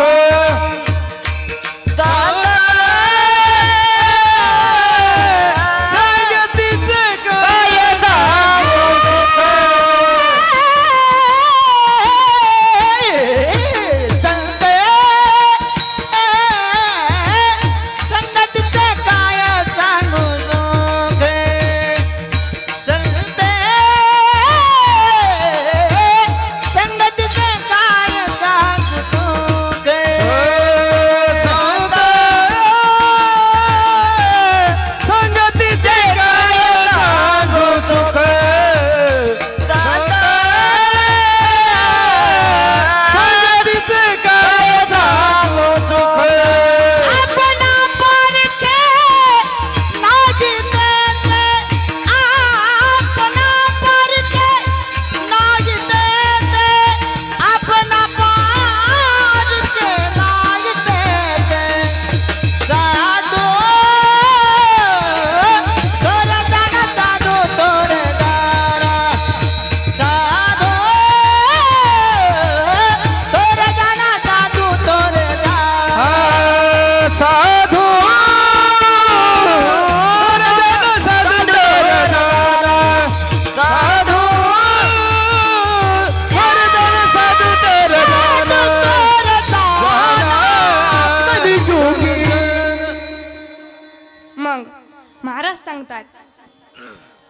महाराज सांगतात,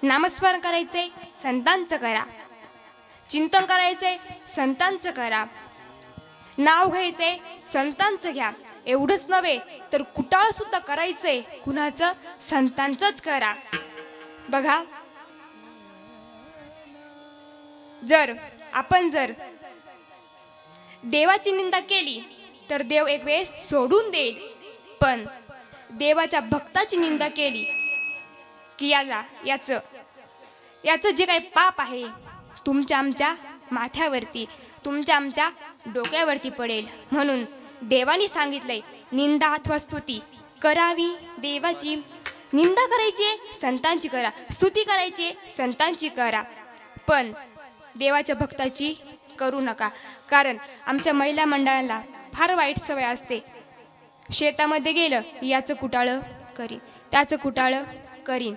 नामस्मरण करायचे संतांचं करा, चिंतन करायचे संतांचं करा, नाव घ्यायचे संतांचं घ्या. एवढंच नव्हे तर कुटाळ सुद्धा करायचंय कुणाचं? संतांचंच करा. बघा, आपण जर देवाची निंदा केली तर देव एक वेळ सोडून देईल, पण देवाच्या भक्ताची निंदा केली की याचं जे काही पाप आहे तुमच्या आमच्या माथ्यावरती, तुमच्या आमच्या डोक्यावरती पडेल. म्हणून देवानी सांगितलंय, निंदा अथवा स्तुती करावी देवाची. निंदा करायची संतांची करा, स्तुती करायची संतांची करा, पण देवाच्या भक्ताची करू नका. कारण आमच्या महिला मंडळाला फार वाईट सवय असते. शेतामध्ये गेलं याचं कुटाळं करीन, त्याचं कुटाळं करीन.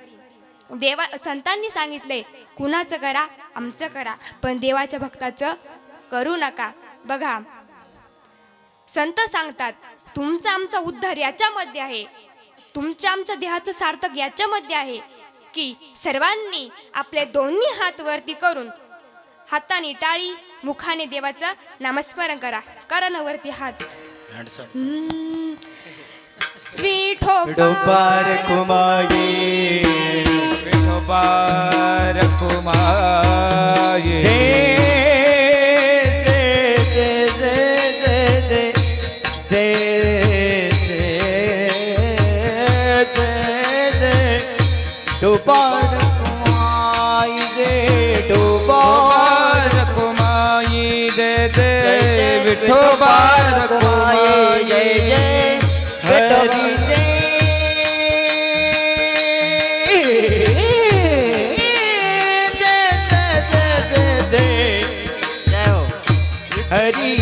संतांनी सांगितलंय कुणाचं करा, आमचं करा, पण देवाच्या भक्ताचं करू नका. बघा, संत सांगतात तुमचा आमचा उद्धार याच्यामध्ये आहे, तुमच्या आमच्या देहाचं सार्थक याच्यामध्ये आहे की सर्वांनी आपले दोन्ही हात वरती करून, हाताने टाळी, मुखाने देवाचं नामस्मरण करा. करा ना वरती हात. विठोबा रखुमाई, विठोबा रखुमाई, विठोबा रखुमाई दे, विठोबा रखुमाई जय जय हरी जय हरी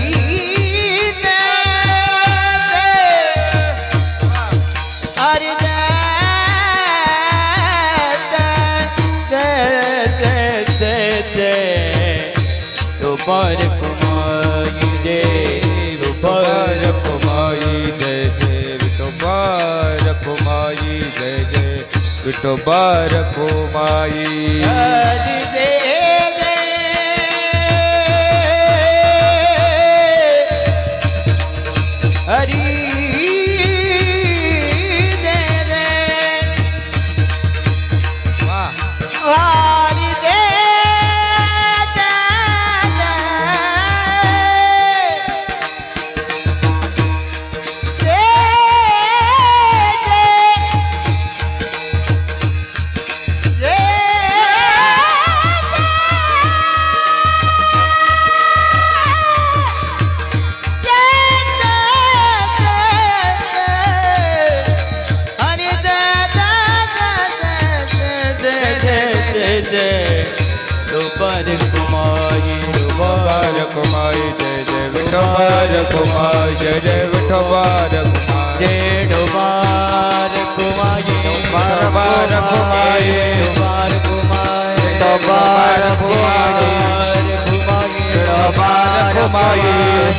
पर कुमाई देव पर कुमाई जय जय विठोबा रखुमाई जय जय विठोबा रखुमाई हरि जय हरि पर कुमाई विठोबा कुमाई जय जय विठोबा कुमाई जय जय विठोबा कुमाई जय डोबार कुमाई बार कुमाई बार कुमाई डोबार कुमाई डोबार कुमाई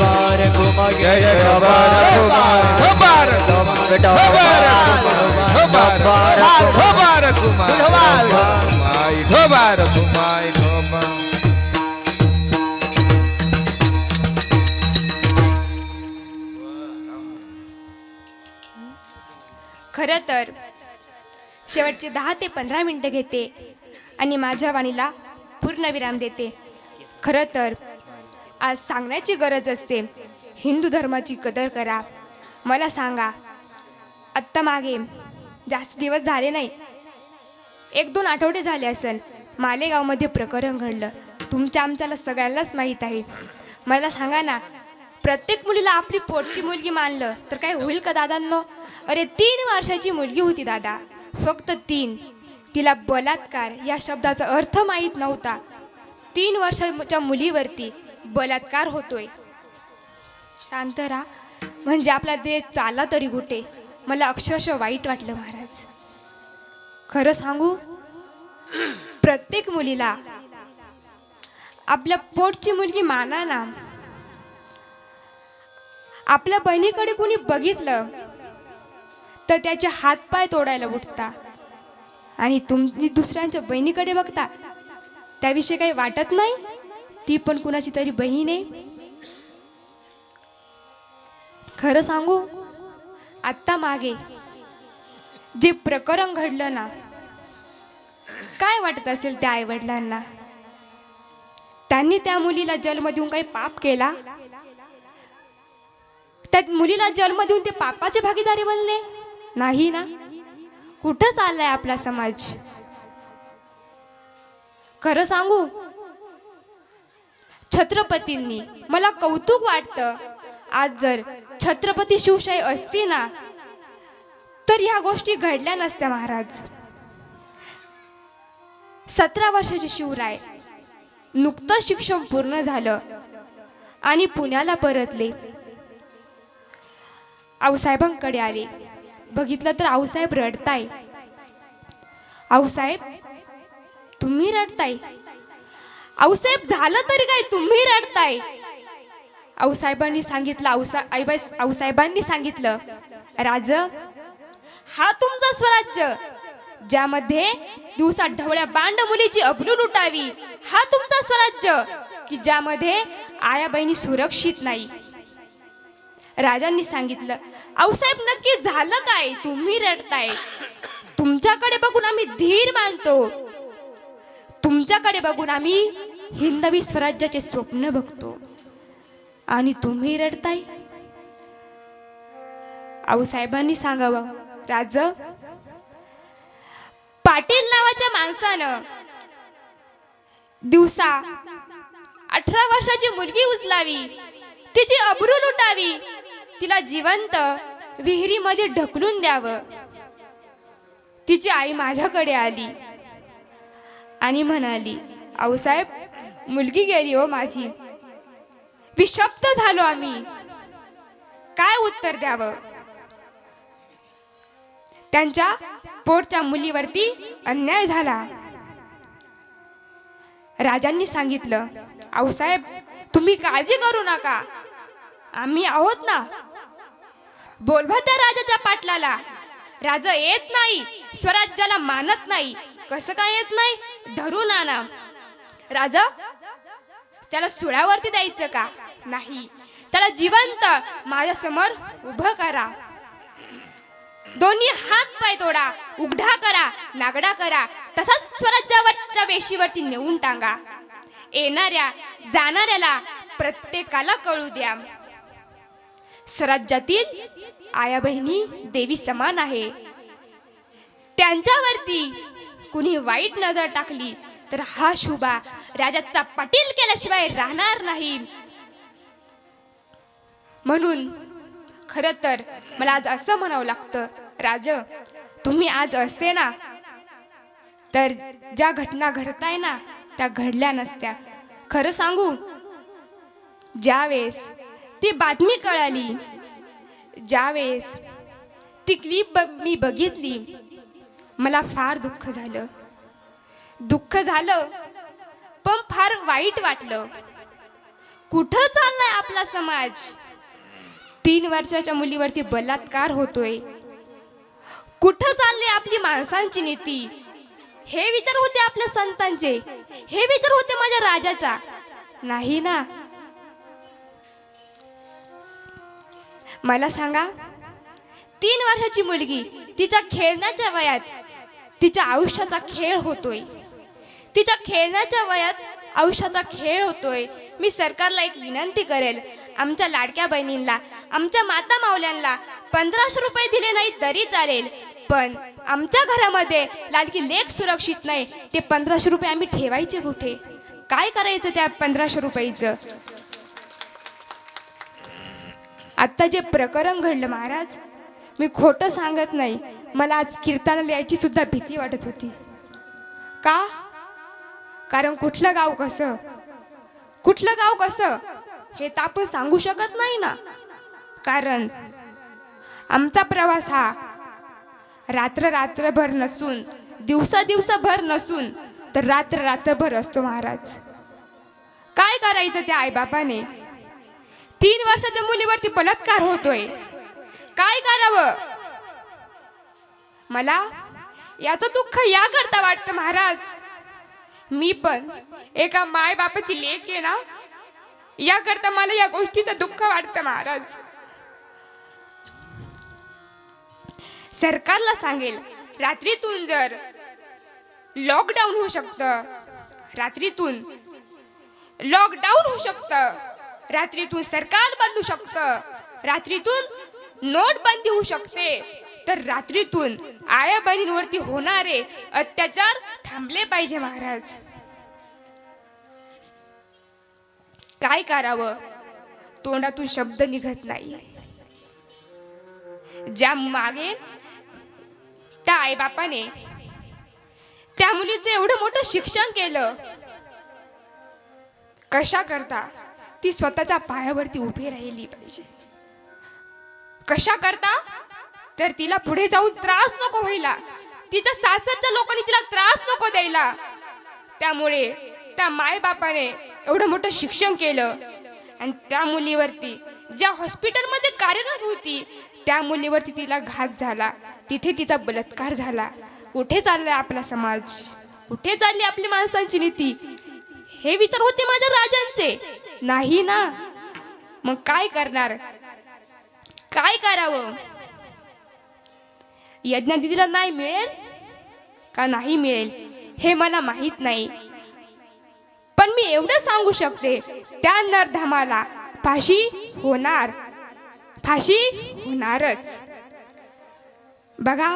बार कुमाई जय डोबार कुमाई डोबार डोबार कुमाई डोबार कुमाई खरं तर शेवटचे 10 ते 15 मिनिटं घेते आणि माझ्या वाणीला पूर्णविराम देते. खरं तर आज सांगण्याची गरज असते, हिंदू धर्माची कदर करा. मला सांगा, आत्ता मागे जास्त दिवस झाले नाही, 1-2 आठवडे झाले असेल, मालेगावमध्ये प्रकरण घडलं. तुमच्या आमच्याला सगळ्यांनाच माहीत आहे. मला सांगा ना, प्रत्येक मुलीला आपली पोटची मुलगी मानलं तर काय होईल का दादांनो? अरे 3 वर्षाची मुलगी होती दादा, फक्त 3. तिला बलात्कार या शब्दाचा अर्थ माहीत नव्हता. 3 वर्षाच्या मुलीवरती बलात्कार होतोय. शांत राहा, म्हणजे आपला देश चालला तरी कुठे. मला अक्षरशः वाईट वाटलं महाराज. खरं सांगू, प्रत्येक मुलीला आपल्या पोटची मुलगी माना ना. आपल्या बहिणीकडे कोणी बघितलं तर त्याचे हातपाय तोडायला उठता. आणि तुम्ही दुसऱ्यांच्या बहिणीकडे बघता त्याविषयी काही वाटत नाही? ती पण कुणाची तरी बहीण आहे. खरं सांगू, आत्ता मागे जे प्रकरण घडलं ना, काय वाटत असेल त्या आईवडिलांना? त्यांनी त्या मुलीला जन्म देऊन काही पाप केला? त्या मुलीला जन्म देऊन ते पापाचे भागीदारी बनले? नाही ना. कुठं चाललाय आपला समाज? खरं सांगू, छत्रपतींनी, मला कौतुक वाटतं, आज जर छत्रपती शिवशाही असती ना तर ह्या गोष्टी घडल्या नसत्या महाराज. 17 वर्षाचे शिवराय नुकतंच शिक्षण पूर्ण झालं आणि पुण्याला परतले. आऊसाहेबांकडे आले. बघितलं तर आऊसाहेब रडताय. आऊसाहेब, तुम्ही रडताय? आऊसाहेब, झालं तरी काय, तुम्ही रडताय? आऊसाहेबांनी सांगितलं, आऊसाहेबांनी सांगितलं, राज, हा तुमचा स्वराज्य ज्यामध्ये दिवसा ढवळ्या बांड मुलीची अबरू लुटावी, हा तुमचा स्वराज्य की ज्यामध्ये आया बहिणी सुरक्षित नाही. राजांनी सांगितलं, आऊसाहेब नक्की झालं काय, तुम्ही रडताय? तुमच्याकडे बघून आम्ही धीर मानतो, तुमच्याकडे बघून आम्ही हिंदवी स्वराज्याचे स्वप्न बघतो आणि तुम्ही रडताय? आऊसाहेबांनी सांगावं, राज, पाटील नावाच्या माणसानं दिवसा 18 वर्षाची मुलगी उचलावी, तिची अब्रू लुटावी, तिला जिवंत विहिरीमध्ये ढकलून द्यावं. तिची आई माझ्याकडे आली आणि म्हणाली, आऊसाहेब, मुलगी गेली हो माझी. विषप्त झालो आम्ही, काय उत्तर द्यावं? त्यांच्या पोटच्या मुलीवरती अन्याय झाला. राजांनी सांगितलं, आऊसाहेब, तुम्ही काळजी करू नका, आम्ही आहोत ना. बोलवा त्या राजाच्या पाटलाला. राजा येत नाही, स्वराज्याला मानत नाही. कसं काय येत नाही? धरून आणा. राजा, त्याला सुळावरती द्यायचं का? नाही, त्याला जिवंत माझ्या समोर उभं करा. दोन्ही हात पाय तोडा, उघडा करा, नागडा करा, तसाच स्वराज्यावरच्या वेशीवरती नेऊन टांगा. येणाऱ्या जाणाऱ्याला प्रत्येकाला कळू द्या, स्वराज्यातील आया बहिणी देवी समान आहे. त्यांच्यावरती कुणी वाईट नजर टाकली तर हा शुभा राजाचा पाटील केल्याशिवाय राहणार नाही. म्हणून खरं तर मला आज असं म्हणावं लागतं, राज, तुम्ही आज असते ना तर ज्या घटना घडताय ना त्या घडल्या नसत्या. खरं सांगू, ज्यावेळेस ती बातमी कळाली, ज्यावेळेस ती क्लिप मी बघितली, मला फार दुःख झालं. पण फार वाईट वाटलं. कुठं चाललाय आपला समाज? 3 वर्षाच्या मुलीवरती बलात्कार होतोय. कुठं चालले आपली माणसांची नीती? हे विचार होते आपल्या संतांचे, हे विचार होते माझ्या राजाचा. नाही ना. मला सांगा, 3 वर्षाची मुलगी तिच्या खेळण्याच्या वयात तिच्या आयुष्याचा खेळ होतोय. तिच्या खेळण्याच्या वयात आयुष्याचा खेळ होतोय. मी सरकारला एक विनंती करेल, आमच्या लाडक्या बहिणींना, आमच्या माता मावल्यांना 1500 रुपये दिले नाही तरी चालेल, पण आमच्या घरामध्ये लाडकी लेक सुरक्षित नाही. ते 1500 रुपये आम्ही ठेवायचे कुठे? काय करायचं त्या 1500 रुपयाचं? आत्ता जे प्रकरण घडलं महाराज, मी खोटं सांगत नाही, मला आज कीर्तनाला यायची सुद्धा भीती वाटत होती. का? कारण कुठलं गाव कसं हे तर आपण सांगू शकत नाही ना. कारण आमचा प्रवास हा रात्रभर नसून, दिवसाभर नसून तर रात्रभर असतो महाराज. काय करायचं त्या आईबापाने? 3 वर्षाच्या मुलीवरती बलात्कार होतोय, काय करावं? मला याचं दुःख याकरता वाटतं महाराज, मी पण एका माय बापाची लेक आहे ना, याकरता मला या गोष्टीचं दुःख वाटतं महाराज. सरकारला सांगेल, रात्रीतून जर लॉकडाऊन होऊ शकतं, रात्रीतून लॉकडाऊन होऊ शकतं, रात्रीतून सरकार बदलू शकतं, रात्रीतून नोटबंदी होऊ शकते, तर रात्रीतून आया बहिणींवरती होणारे अत्याचार थांबले पाहिजे महाराज. काय करावं, तोंडातून शब्द निघत नाही. ज्या मागे त्या आईबापाने त्या मुलीचं एवढं मोठं शिक्षण केलं, कशा करता ती स्वतःच्या पायावरती उभी राहिली पाहिजे. कशा करता, तर तिला पुढे जाऊन त्रास नको व्हायला, तिच्या सासरच्या लोकांनी तिला त्रास नको द्यायला. त्यामुळे त्या मायबापाने एवढं मोठं शिक्षण केलं आणि त्या मुलीवरती ज्या हॉस्पिटलमध्ये कार्यरत होती त्या मुलीवरती तिला घात झाला, तिथे तिचा बलात्कार झाला. कुठे चाललाय आपला समाज, कुठे चालली आपली माणसांची नीती, हे विचार होते माझ्या राजांचे नाही ना. मग काय करणार, काय करावं. यज्ञ दिदीला नाही मिळेल का नाही मिळेल हे मला माहित नाही, पण मी एवढं सांगू शकते, त्या नरधमाला फाशी होणार, फाशी होणारच. बघा,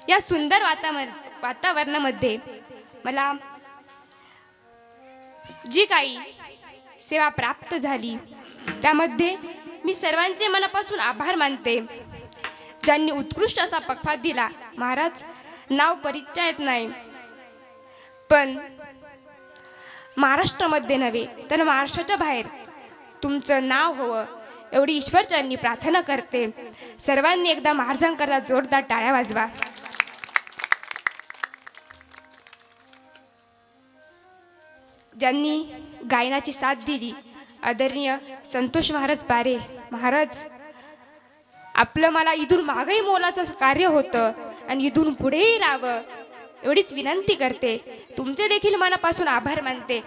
या सुंदर वातावरणामध्ये मला जी काही सेवा प्राप्त झाली त्यामध्ये मी सर्वांचे मनापासून आभार मानते, ज्यांनी उत्कृष्ट असा पक्षपात दिला. महाराज, नाव परिचयात नाही, पण महाराष्ट्रामध्ये नव्हे तर महाराष्ट्राच्या बाहेर तुमचं नाव हवं एवढी ईश्वरचरणी प्रार्थना करते. सर्वांनी एकदा महाराजांकरता जोरदार टाळ्या वाजवा. ज्यांनी गायनाची साथ दिली, आदरणीय संतोष महाराज बारे महाराज, आपलं मला इथून मागही मोलाचं कार्य होतं आणि इथून पुढेही राहावं एवढीच विनंती करते. तुमचे देखील मनापासून आभार मानते.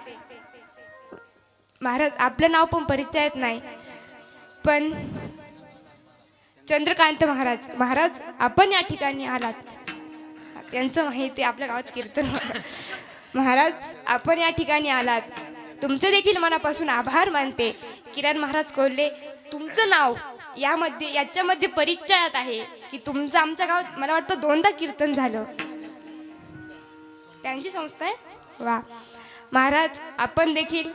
महाराज, आपलं नाव पण परिचयात नाही, पण चंद्रकांत महाराज, महाराज आपण या ठिकाणी आलात, त्यांचं माहिती आपल्या गावात कीर्तन होतं. महाराज, आपण या ठिकाणी आलात, तुमचे देखील मनापासून आभार मानते. किरण महाराज कोल्हे, तुमचं नाव याच्यामध्ये परिचयात आहे की तुमचं आमच्या गावात मला वाटतं 2दा कीर्तन झालं, त्यांची संस्था आहे. वा महाराज, आपण देखील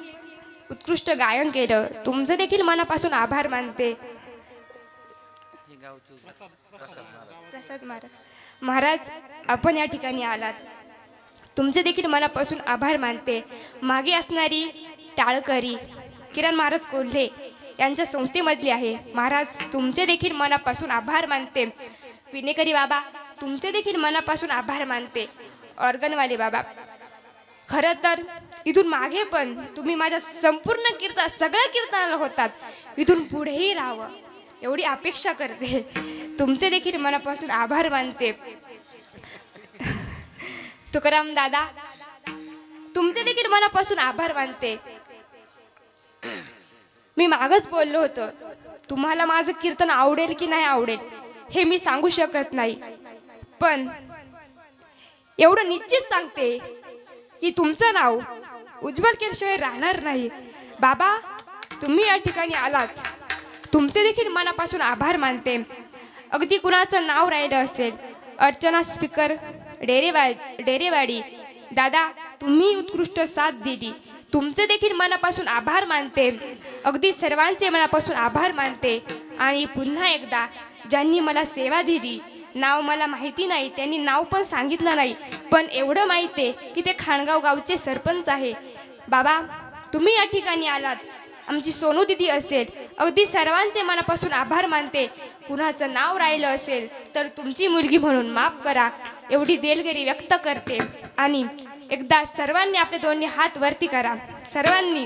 उत्कृष्ट गायन केलं, तुमचं देखील मनापासून आभार मानते. प्रसाद महाराज, महाराज आपण या ठिकाणी आलात, तुमचे देखील मनापासून आभार मानते. मागे असणारी टाळकरी किरण महाराज कोल्हे यांच्या संस्थेमधली आहे. महाराज, तुमचे देखील मनापासून आभार मानते. विनेकरी बाबा, तुमचे देखील मनापासून आभार मानते. ऑर्गनवाले बाबा, खरं तर इथून मागे पण तुम्ही माझ्या संपूर्ण सगळ्या कीर्तनाला होतात, इथून पुढेही राहावं एवढी अपेक्षा करते. तुमचे देखील मनापासून आभार मानते. तुकाराम दादा, तुमचे देखील मनापासून आभार मानते. मी मागच बोललो होतं, तुम्हाला माझं कीर्तन आवडेल की नाही आवडेल हे मी सांगू शकत नाही, पण एवढं निश्चित सांगते की तुमचं नाव उज्ज्वल केल्याशिवाय राहणार नाही. बाबा, तुम्ही या ठिकाणी आलात, तुमचे देखील मनापासून आभार मानते. अगदी कुणाचं नाव राहिलं असेल, अर्चना स्पीकर डेरेवाडी दादा, तुम्ही उत्कृष्ट साथ दिली, तुमचे देखील मनापासून आभार मानते. अगदी सर्वांचे मनापासून आभार मानते. आणि पुन्हा एकदा ज्यांनी मला सेवा दिली, नाव मला माहिती नाही, त्यांनी नाव पण सांगितलं नाही, पण एवढं माहिती आहे की ते खाणगाव गावचे सरपंच आहे. बाबा, तुम्ही या ठिकाणी आलात, आमची सोनू दिदी असेल, अगदी सर्वांचे मनापासून आभार मानते. कुणाचं नाव राहिलं असेल तर तुमची मुलगी म्हणून माफ करा एवढी दिलगिरी व्यक्त करते. आणि एकदा सर्वांनी आपले दोन्ही हात वरती करा, सर्वांनी,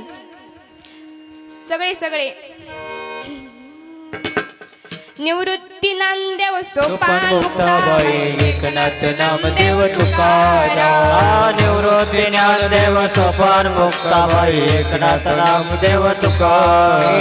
सगळे निवृत्ती नामदेव सोपान सोपान मुक्ताबाई एकनाथ नामदेव तुकाराम निवृत्ती ज्ञानदेव सोपान मुक्ताबाई एकनाथ नामदेव तुकाराम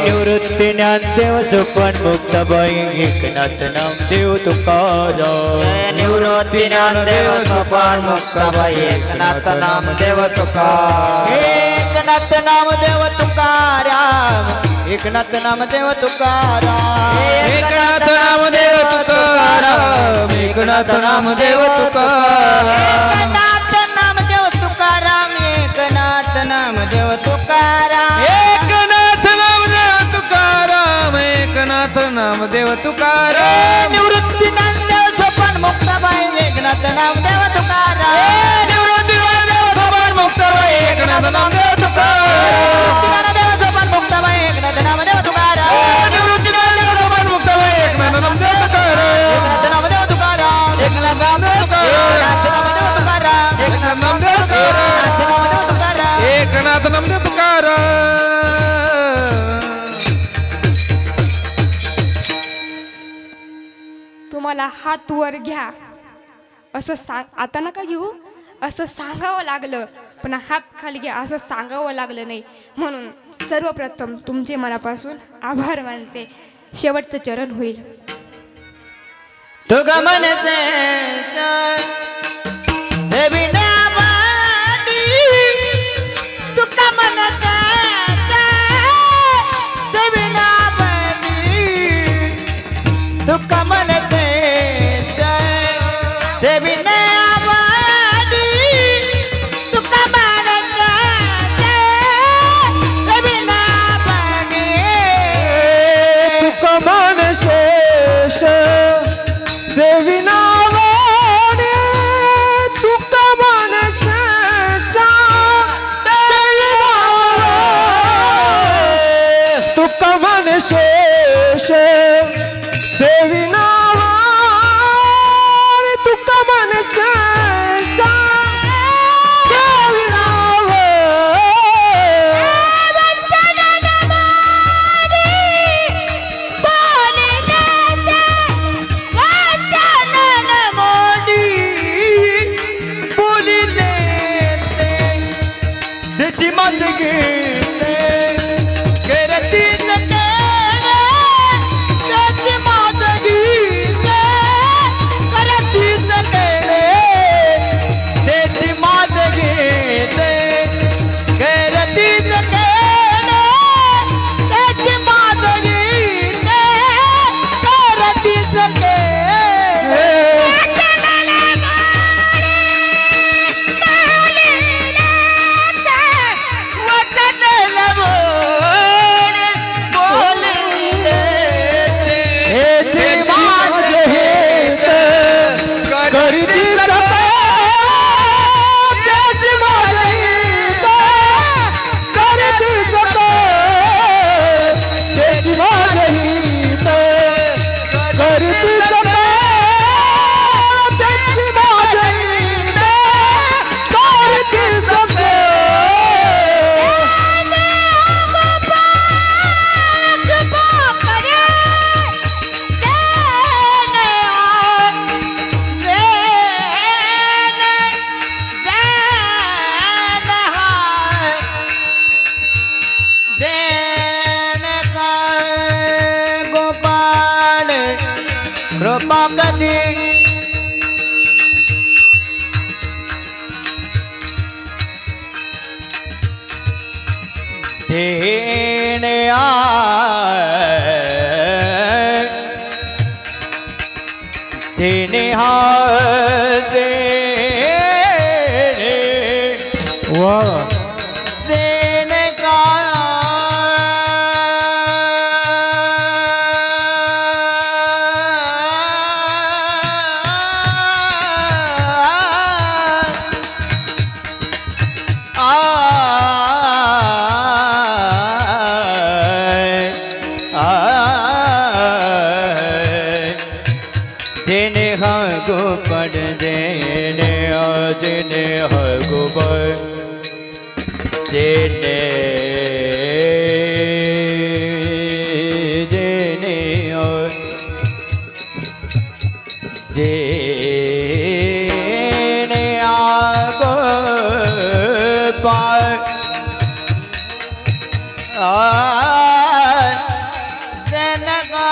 निवृत्ती ज्ञानदेव सोपान मुक्ताबाई एकनाथ नामदेव तुकाराम निवृत्ती ज्ञानदेव सोपान मुक्ताबाई एकनाथ नामदेव तुकाराम एकनाथ नामदेव तुकाराम एकनाथ नामदेव तुकाराम एकनाथ नामदेव तुकाराम एकनाथ नामदेव तुकाराम एकनाथ नामदेव तुकाराम एकनाथ नामदेव तुकाराम एकनाथ नामदेव तुकाराम एकनाथ नामदेव तुकाराम निवृत्ती ज्ञानदेव सोपान मुक्ताबाई एकनाथ नामदेव तुकाराम निवृत्ती नामदेव सोपान मुक्ताबाई एकनाथ नामदेव तुकाराम ज्ञानदेव सोपान मुक्ताबाई एकनाथ नामदेव तुकाराम निवृत्ती नामदेव सोपान मुक्ताबाई एकनाथ नामदेव तुकाराम एकनाथ नामदेव तुकाराम एकनाथ नामदेव तुकाराम एकनाथ नामदेव तुकाराम एकनाथ नामदेव तुकाराम तुम्हाला हात वर घ्या असं सांग, आता नका घेऊ असं सांगावं लागलं, पण हात खाली घ्या असं सांगावं लागलं नाही. म्हणून सर्वप्रथम तुमचे मनापासून आभार मानते. शेवटचं चरण होईल. तू गमनचे से बिना वाणी तू गमनचे से बिना वाणी तू गमनचे से बिना वाणी तू गमनचे से बिना वाणी तुका मन शेष सेविनावाणे तुका मन शेष तुका मन शेष सेविनावाणे तुका मन शेष त्याची मत घेते करती त्याची मत घेते करती त्याची मत घेते करती त्याची मत घेते करती कृपा कधी देणे देणे देणे का देने हगो पड़ देने देने हगो पड़ देने देने जेने गोपाळ जनगा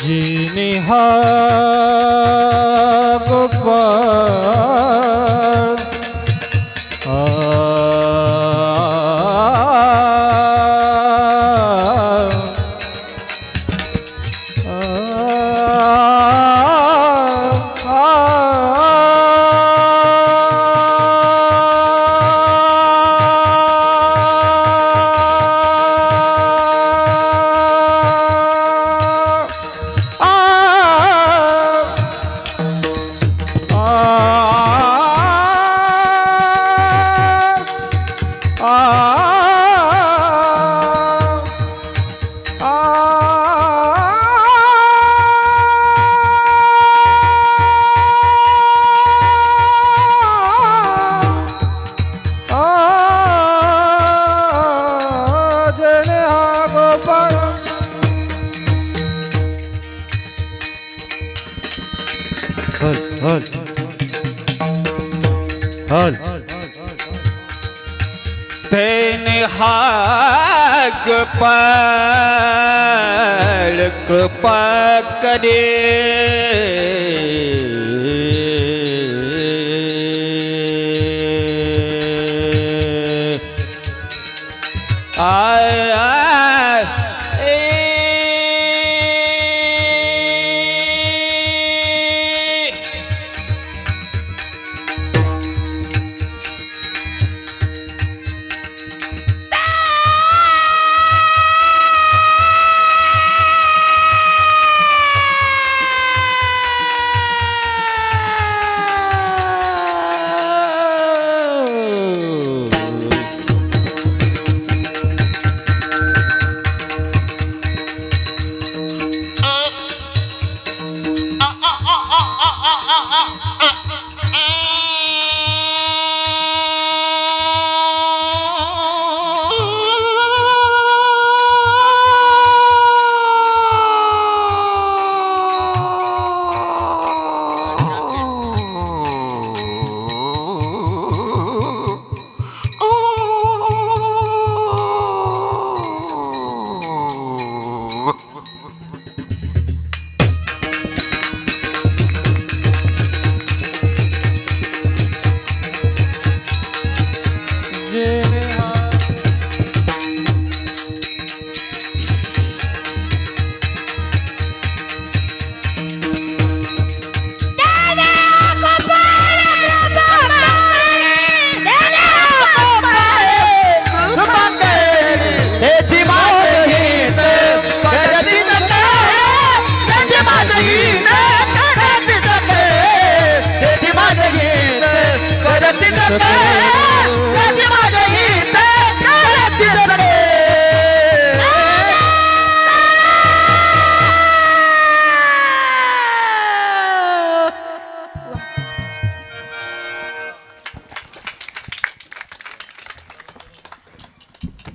जिने हा गोपाळ हल तेने हाक पाळ कृपा करे आय आय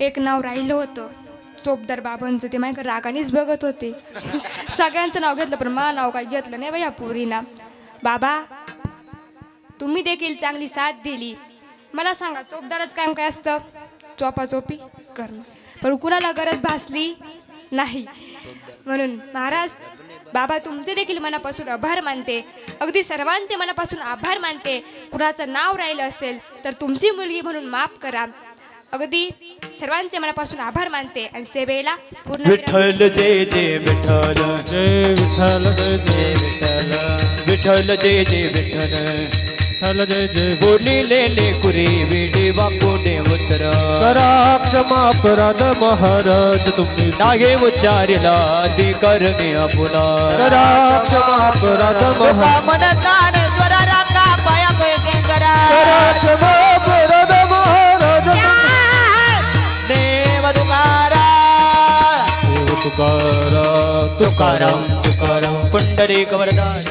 एक नाव राहिलं होतं चोपदार बाबांचं, ते माझ्या रागानेच बघत होते. सगळ्यांचं नाव घेतलं पण मला नाव काय घेतलं नाही बाई या पोरीना. बाबा तुम्ही देखील चांगली साथ दिली. मला सांगा चोपदारच काम काय असतं? चोपाचोपी करणं. पण कुणाला गरज भासली नाही. म्हणून महाराज बाबा तुमचे देखील मनापासून आभार मानते. अगदी सर्वांचे मनापासून आभार मानते. कुणाचं नाव राहिलं असेल तर तुमची मुलगी म्हणून माफ करा. अगदी सर्वांचे मनापासून आभार मानते आणि सेवेला पूर्ण विठ्ठल जय जय विठ्ठल जय विठ्ठल जय जय विठ्ठल विठ्ठल जय जय विठ्ठल विठ्ठल जय जय बोलिले लेकुरी विडे वाकोडे उतर करा क्षमा अपराध महाराज तुम्ही नागे उच्चारिला ते करणे आपुला करा क्षमा अपराध महाराज मन तान स्वर राखा पाया पैके करा करा क्षमा अपराध महाराज देव तुकारा देव तुकारा तुकाराम तुकाराम पुंडरीक वरदान